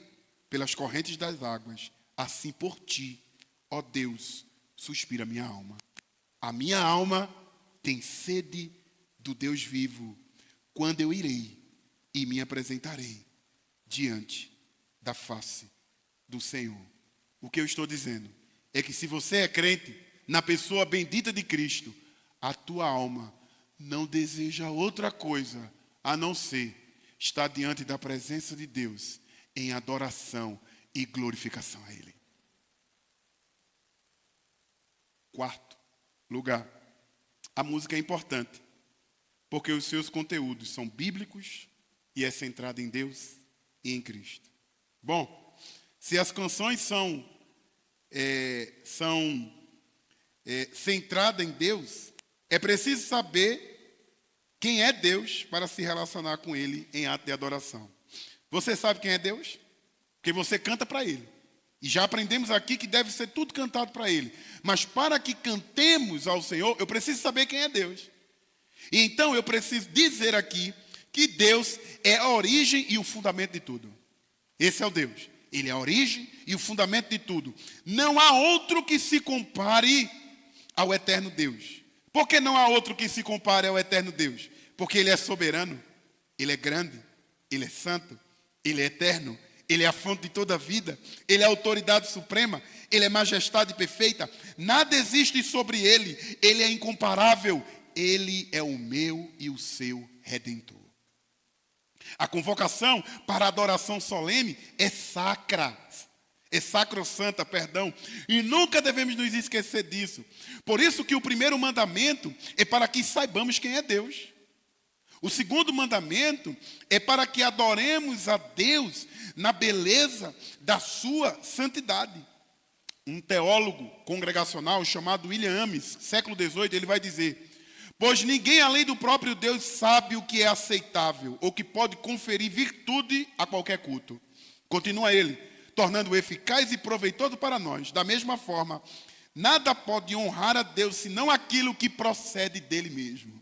Speaker 1: pelas correntes das águas, assim por ti, ó Deus, suspira minha alma. A minha alma tem sede do Deus vivo, quando eu irei e me apresentarei diante da face do Senhor. O que eu estou dizendo é que se você é crente na pessoa bendita de Cristo, a tua alma não deseja outra coisa a não ser estar diante da presença de Deus em adoração e glorificação a Ele. Quarto lugar, a música é importante, porque os seus conteúdos são bíblicos e é centrada em Deus e em Cristo. Bom, se as canções são centradas em Deus, é preciso saber quem é Deus para se relacionar com Ele em ato de adoração. Você sabe quem é Deus? Porque você canta para Ele. E já aprendemos aqui que deve ser tudo cantado para Ele. Mas para que cantemos ao Senhor, eu preciso saber quem é Deus. E então eu preciso dizer aqui que Deus é a origem e o fundamento de tudo. Esse é o Deus. Ele é a origem e o fundamento de tudo. Não há outro que se compare ao eterno Deus. Por que não há outro que se compare ao eterno Deus? Porque Ele é soberano, Ele é grande, Ele é santo, Ele é eterno, Ele é a fonte de toda a vida, Ele é a autoridade suprema, Ele é majestade perfeita. Nada existe sobre Ele, Ele é incomparável, Ele é o meu e o seu Redentor. A convocação para a adoração solene é sacra. É sacrossanta, perdão. E nunca devemos nos esquecer disso. Por isso que o primeiro mandamento é para que saibamos quem é Deus. O segundo mandamento é para que adoremos a Deus na beleza da sua santidade. Um teólogo congregacional chamado William Ames, século XVIII, ele vai dizer: pois ninguém além do próprio Deus sabe o que é aceitável ou que pode conferir virtude a qualquer culto. Continua ele, tornando-o eficaz e proveitoso para nós. Da mesma forma, nada pode honrar a Deus senão aquilo que procede dele mesmo.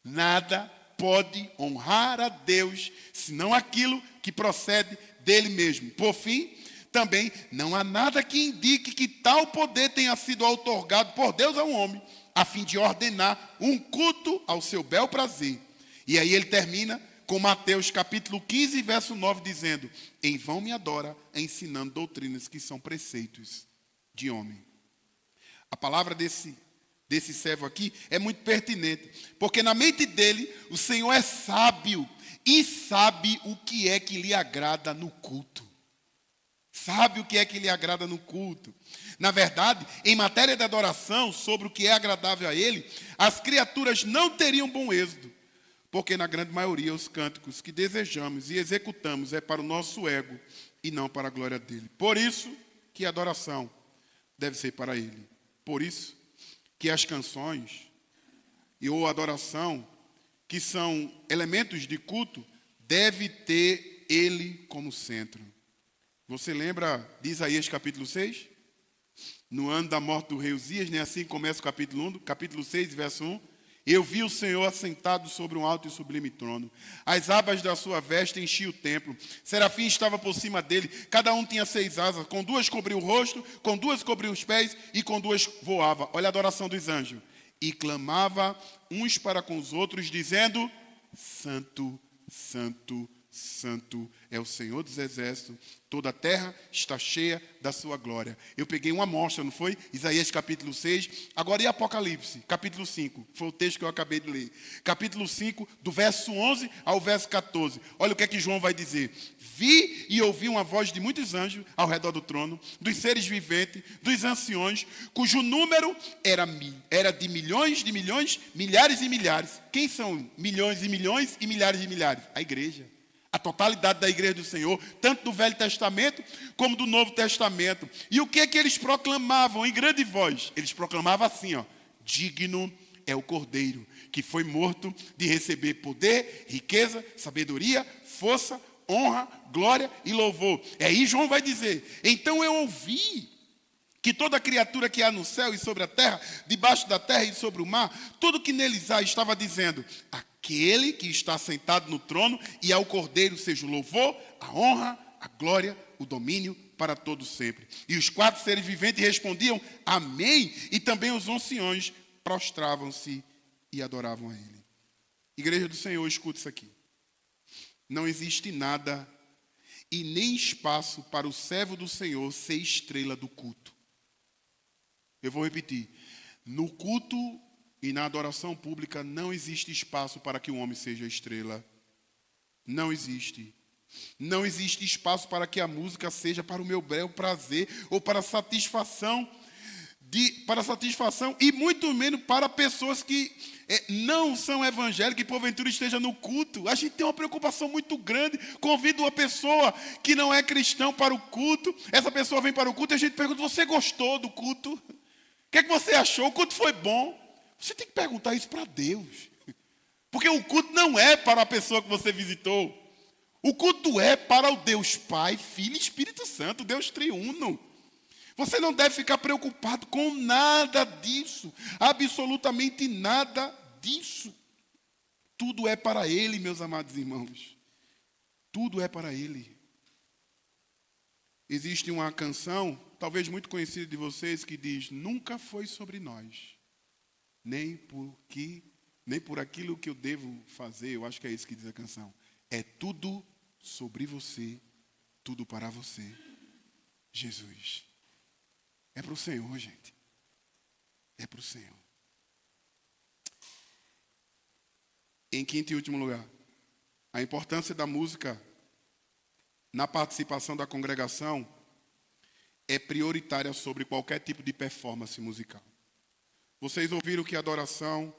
Speaker 1: Nada pode honrar a Deus senão aquilo que procede dele mesmo. Por fim, também não há nada que indique que tal poder tenha sido outorgado por Deus ao homem, a fim de ordenar um culto ao seu bel prazer. E aí ele termina com Mateus capítulo 15, verso 9, dizendo: em vão me adora, ensinando doutrinas que são preceitos de homem. A palavra desse servo aqui é muito pertinente, porque na mente dele, o Senhor é sábio e sabe o que é que lhe agrada no culto. Sabe o que é que lhe agrada no culto. Na verdade, em matéria de adoração, sobre o que é agradável a ele, as criaturas não teriam bom êxito. Porque na grande maioria os cânticos que desejamos e executamos é para o nosso ego e não para a glória dele. Por isso que a adoração deve ser para ele. Por isso que as canções ou adoração, que são elementos de culto, deve ter ele como centro. Você lembra de Isaías capítulo 6? No ano da morte do rei Uzias, nem assim começa o capítulo 1, capítulo 6, verso 1. Eu vi o Senhor assentado sobre um alto e sublime trono. As abas da sua veste enchiam o templo. Serafim estava por cima dele. Cada um tinha 6 asas. Com 2 cobriu o rosto, com 2 cobriu os pés e com 2 voava. Olha a adoração dos anjos. E clamava uns para com os outros, dizendo: Santo, Santo, Santo é o Senhor dos exércitos. Toda a terra está cheia da sua glória. Eu peguei uma amostra, não foi? Isaías capítulo 6. Agora e Apocalipse, capítulo 5. Foi o texto que eu acabei de ler. Capítulo 5, do verso 11 ao verso 14. Olha o que é que João vai dizer. Vi e ouvi uma voz de muitos anjos ao redor do trono, dos seres viventes, dos anciões, cujo número era de milhões, milhares e milhares. Quem são milhões e milhões e milhares de milhares? A igreja. A totalidade da igreja do Senhor, tanto do Velho Testamento como do Novo Testamento. E o que é que eles proclamavam em grande voz? Eles proclamavam assim, ó: digno é o Cordeiro, que foi morto de receber poder, riqueza, sabedoria, força, honra, glória e louvor. E aí João vai dizer: então eu ouvi que toda criatura que há no céu e sobre a terra, debaixo da terra e sobre o mar, tudo que neles há, estava dizendo: aquele que está sentado no trono e ao Cordeiro seja o louvor, a honra, a glória, o domínio para todos sempre. E os 4 seres viventes respondiam: amém. E também os anciões prostravam-se e adoravam a ele. Igreja do Senhor, escute isso aqui. Não existe nada e nem espaço para o servo do Senhor ser estrela do culto. Eu vou repetir. No culto e na adoração pública não existe espaço para que o homem seja estrela. Não existe. Não existe espaço para que a música seja para o meu bel prazer ou para satisfação e muito menos para pessoas que não são evangélicas e porventura estejam no culto. A gente tem uma preocupação muito grande. Convida uma pessoa que não é cristão para o culto. Essa pessoa vem para o culto e a gente pergunta: você gostou do culto? O que é que você achou? O culto foi bom? Você tem que perguntar isso para Deus. Porque o culto não é para a pessoa que você visitou. O culto é para o Deus Pai, Filho e Espírito Santo, Deus triuno. Você não deve ficar preocupado com nada disso. Absolutamente nada disso. Tudo é para Ele, meus amados irmãos. Tudo é para Ele. Existe uma canção, talvez muito conhecida de vocês, que diz: nunca foi sobre nós, nem por aquilo que eu devo fazer. Eu acho que é isso que diz a canção. É tudo sobre você, tudo para você. Jesus. É para o Senhor, gente. É para o Senhor. Em quinto e último lugar, a importância da música na participação da congregação é prioritária sobre qualquer tipo de performance musical. Vocês ouviram que a adoração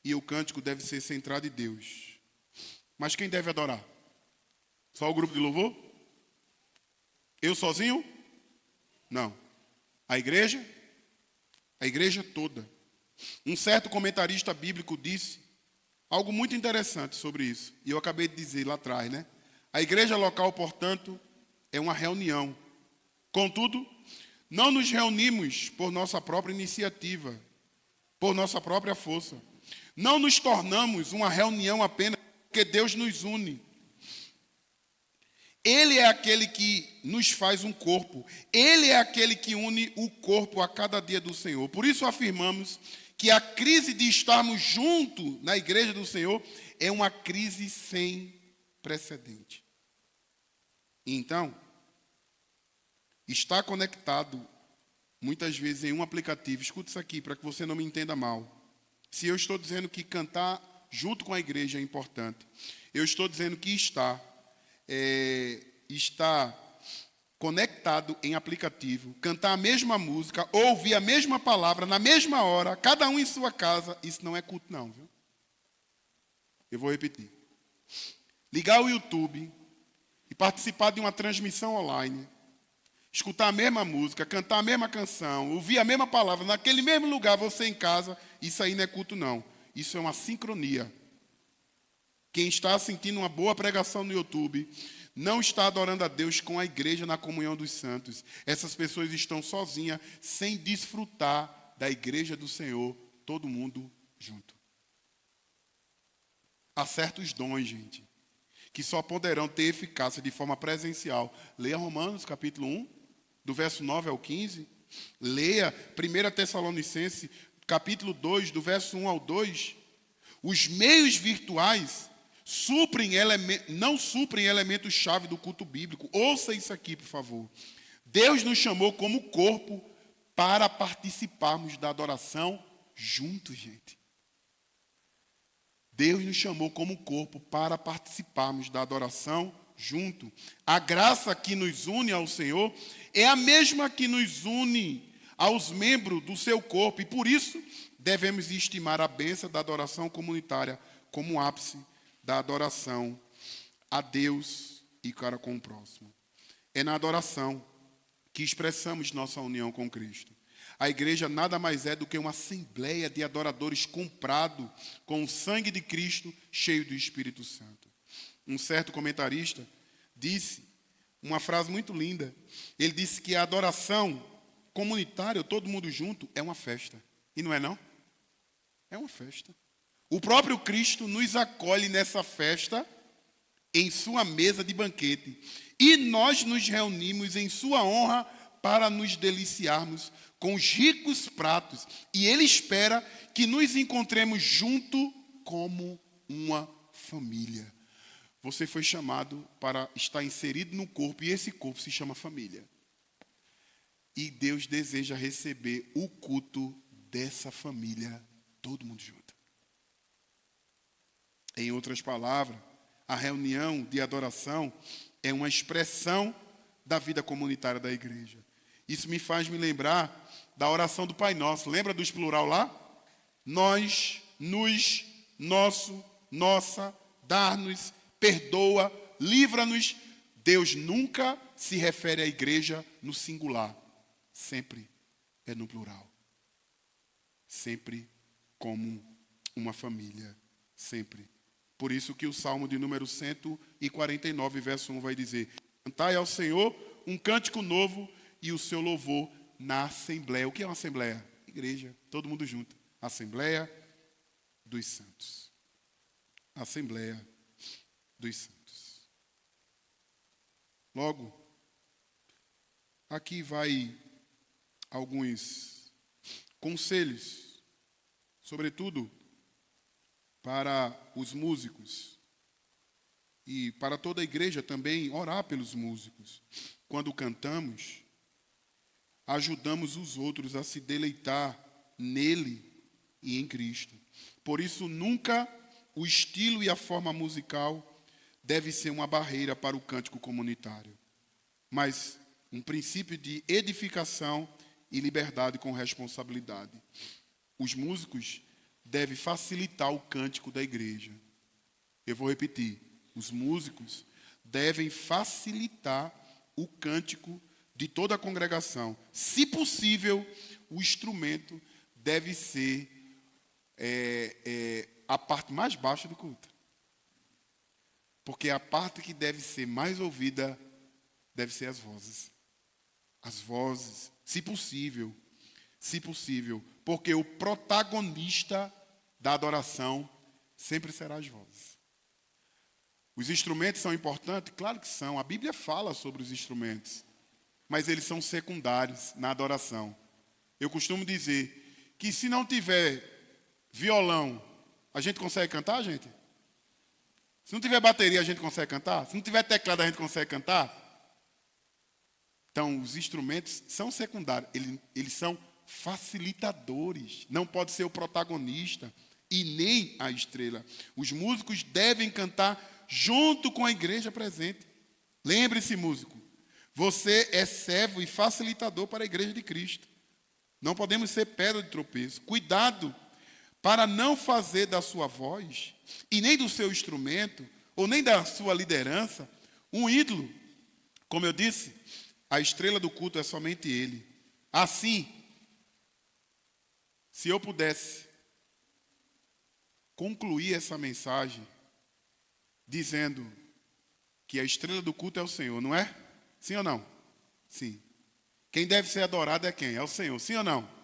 Speaker 1: e o cântico devem ser centrados em Deus. Mas quem deve adorar? Só o grupo de louvor? Eu sozinho? Não. A igreja toda. Um certo comentarista bíblico disse algo muito interessante sobre isso. E eu acabei de dizer lá atrás, né? A igreja local, portanto, é uma reunião. Contudo, não nos reunimos por nossa própria iniciativa, por nossa própria força. Não nos tornamos uma reunião apenas porque Deus nos une. Ele é aquele que nos faz um corpo. Ele é aquele que une o corpo a cada dia do Senhor. Por isso afirmamos que a crise de estarmos juntos na igreja do Senhor é uma crise sem precedente. Então, estar conectado muitas vezes em um aplicativo, escuta isso aqui para que você não me entenda mal. Se eu estou dizendo que cantar junto com a igreja é importante, eu estou dizendo que está conectado em aplicativo, cantar a mesma música, ouvir a mesma palavra na mesma hora, cada um em sua casa, isso não é culto não, viu? Eu vou repetir. Ligar o YouTube e participar de uma transmissão online, escutar a mesma música, cantar a mesma canção, ouvir a mesma palavra naquele mesmo lugar, você em casa, isso aí não é culto não. Isso é uma sincronia. Quem está sentindo uma boa pregação no YouTube não está adorando a Deus com a igreja na comunhão dos santos. Essas pessoas estão sozinhas, sem desfrutar da igreja do Senhor, todo mundo junto. Há certos dons, gente, que só poderão ter eficácia de forma presencial. Leia Romanos, capítulo 1, do verso 9 ao 15. Leia 1 Tessalonicenses, capítulo 2, do verso 1 ao 2. Os meios virtuais não suprem elementos-chave do culto bíblico. Ouça isso aqui, por favor. Deus nos chamou como corpo para participarmos da adoração juntos, gente. Deus nos chamou como corpo para participarmos da adoração junto. A graça que nos une ao Senhor é a mesma que nos une aos membros do seu corpo. E por isso devemos estimar a bênção da adoração comunitária como ápice da adoração a Deus e para com o próximo. É na adoração que expressamos nossa união com Cristo. A igreja nada mais é do que uma assembleia de adoradores comprado com o sangue de Cristo, cheio do Espírito Santo. Um certo comentarista disse uma frase muito linda. Ele disse que a adoração comunitária, todo mundo junto, é uma festa. E não é não? É uma festa. O próprio Cristo nos acolhe nessa festa em sua mesa de banquete. E nós nos reunimos em sua honra para nos deliciarmos com os ricos pratos. E Ele espera que nos encontremos junto como uma família. você foi chamado para estar inserido no corpo, e esse corpo se chama família. E Deus deseja receber o culto dessa família, todo mundo junto. Em outras palavras, a reunião de adoração é uma expressão da vida comunitária da igreja. Isso me faz me lembrar da oração do Pai Nosso. Lembra dos plural lá? Nós, nos, nosso, nossa, dar-nos, perdoa, livra-nos. Deus nunca se refere à igreja no singular. Sempre é no plural. Sempre como uma família. Sempre. Por isso que o Salmo de número 149, verso 1 vai dizer: cantai ao Senhor um cântico novo e o seu louvor na Assembleia. O que é uma Assembleia? Igreja, todo mundo junto. Assembleia dos Santos. Assembleia dos Santos. Logo, aqui vai alguns conselhos, sobretudo para os músicos e para toda a igreja também, orar pelos músicos. Quando cantamos, ajudamos os outros a se deleitar nele e em Cristo. Por isso, nunca o estilo e a forma musical deve ser uma barreira para o cântico comunitário, mas um princípio de edificação e liberdade com responsabilidade. Os músicos devem facilitar o cântico da igreja. Eu vou repetir. Os músicos devem facilitar o cântico de toda a congregação. Se possível, o instrumento deve ser a parte mais baixa do culto. Porque a parte que deve ser mais ouvida deve ser as vozes. As vozes, se possível. Porque o protagonista da adoração sempre será as vozes. Os instrumentos são importantes? Claro que são. A Bíblia fala sobre os instrumentos. Mas eles são secundários na adoração. Eu costumo dizer que se não tiver violão, a gente consegue cantar, gente? Se não tiver bateria, a gente consegue cantar? Se não tiver teclado, a gente consegue cantar? Então, os instrumentos são secundários. Eles são facilitadores. Não pode ser o protagonista e nem a estrela. Os músicos devem cantar junto com a igreja presente. Lembre-se, músico, você é servo e facilitador para a igreja de Cristo. Não podemos ser pedra de tropeço. Cuidado para não fazer da sua voz e nem do seu instrumento ou nem da sua liderança um ídolo. Como eu disse, a estrela do culto é somente Ele. Assim, se eu pudesse concluir essa mensagem dizendo que a estrela do culto é o Senhor, não é? Sim ou não? Sim. Quem deve ser adorado é quem? É o Senhor, sim ou não?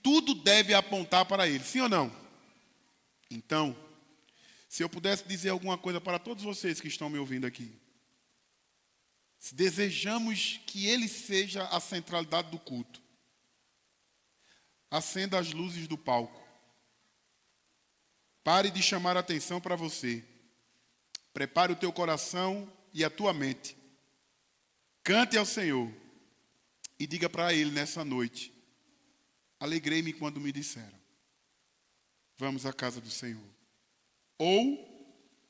Speaker 1: Tudo deve apontar para Ele, sim ou não? Então, se eu pudesse dizer alguma coisa para todos vocês que estão me ouvindo aqui, se desejamos que Ele seja a centralidade do culto, acenda as luzes do palco, pare de chamar a atenção para você, prepare o teu coração e a tua mente, cante ao Senhor e diga para Ele nessa noite: alegrei-me quando me disseram, vamos à casa do Senhor. Ou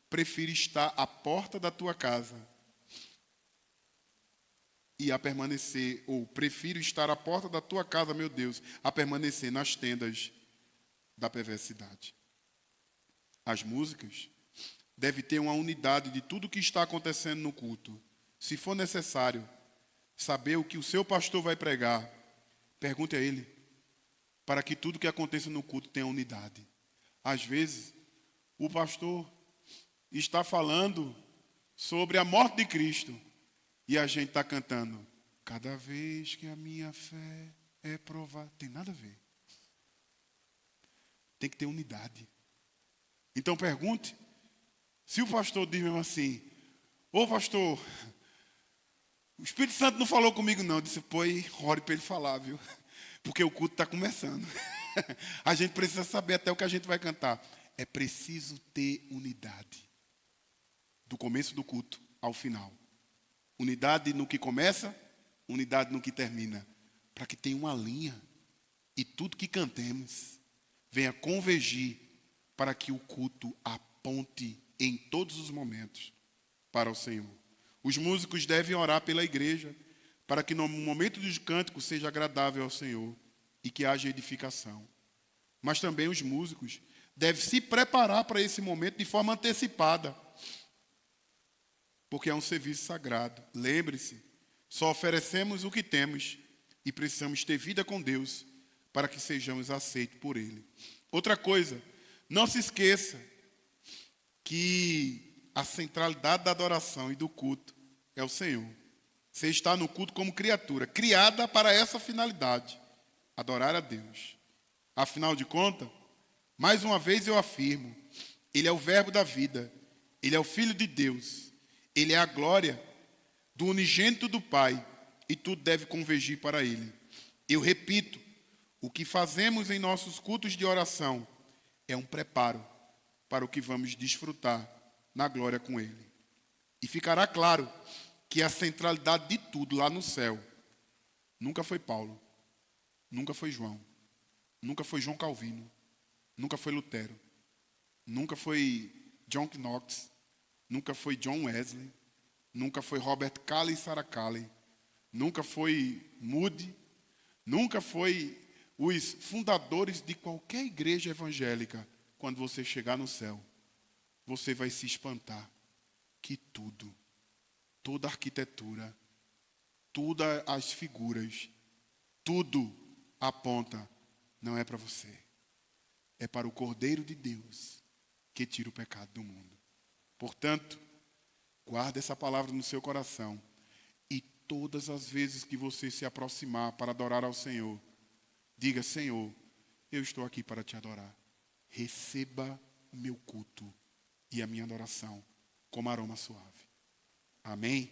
Speaker 1: prefiro estar à porta da tua casa e a permanecer, ou prefiro estar à porta da tua casa, meu Deus, a permanecer nas tendas da perversidade. As músicas devem ter uma unidade de tudo o que está acontecendo no culto. Se for necessário saber o que o seu pastor vai pregar, pergunte a ele, para que tudo que aconteça no culto tenha unidade. Às vezes, o pastor está falando sobre a morte de Cristo e a gente está cantando: cada vez que a minha fé é provada. Tem nada a ver. Tem que ter unidade. Então pergunte, se o pastor diz mesmo assim: ô pastor, o Espírito Santo não falou comigo não. Eu disse: pois, ore para ele falar, viu? Porque o culto está começando. A gente precisa saber até o que a gente vai cantar. é preciso ter unidade. Do começo do culto ao final. Unidade no que começa, unidade no que termina. Para que tenha uma linha. E tudo que cantemos venha convergir para que o culto aponte em todos os momentos para o Senhor. Os músicos devem orar pela igreja para que no momento dos cânticos seja agradável ao Senhor e que haja edificação. Mas também os músicos devem se preparar para esse momento de forma antecipada, porque é um serviço sagrado. Lembre-se, só oferecemos o que temos e precisamos ter vida com Deus para que sejamos aceitos por Ele. Outra coisa, não se esqueça que a centralidade da adoração e do culto é o Senhor. Você está no culto como criatura, criada para essa finalidade, adorar a Deus. Afinal de contas, mais uma vez eu afirmo, Ele é o verbo da vida, Ele é o Filho de Deus, Ele é a glória do unigênito do Pai, e tudo deve convergir para Ele. Eu repito, o que fazemos em nossos cultos de oração é um preparo para o que vamos desfrutar na glória com Ele. E ficará claro que a centralidade de tudo lá no céu nunca foi Paulo, nunca foi João, nunca foi João Calvino, nunca foi Lutero, nunca foi John Knox, nunca foi John Wesley, nunca foi Robert Calley e Sarah Calley, nunca foi Moody, nunca foi os fundadores de qualquer igreja evangélica. Quando você chegar no céu, você vai se espantar que tudo, toda a arquitetura, todas as figuras, tudo aponta, não é para você. É para o Cordeiro de Deus que tira o pecado do mundo. Portanto, guarde essa palavra no seu coração e todas as vezes que você se aproximar para adorar ao Senhor, diga: Senhor, eu estou aqui para te adorar. Receba o meu culto e a minha adoração como aroma suave. Amém?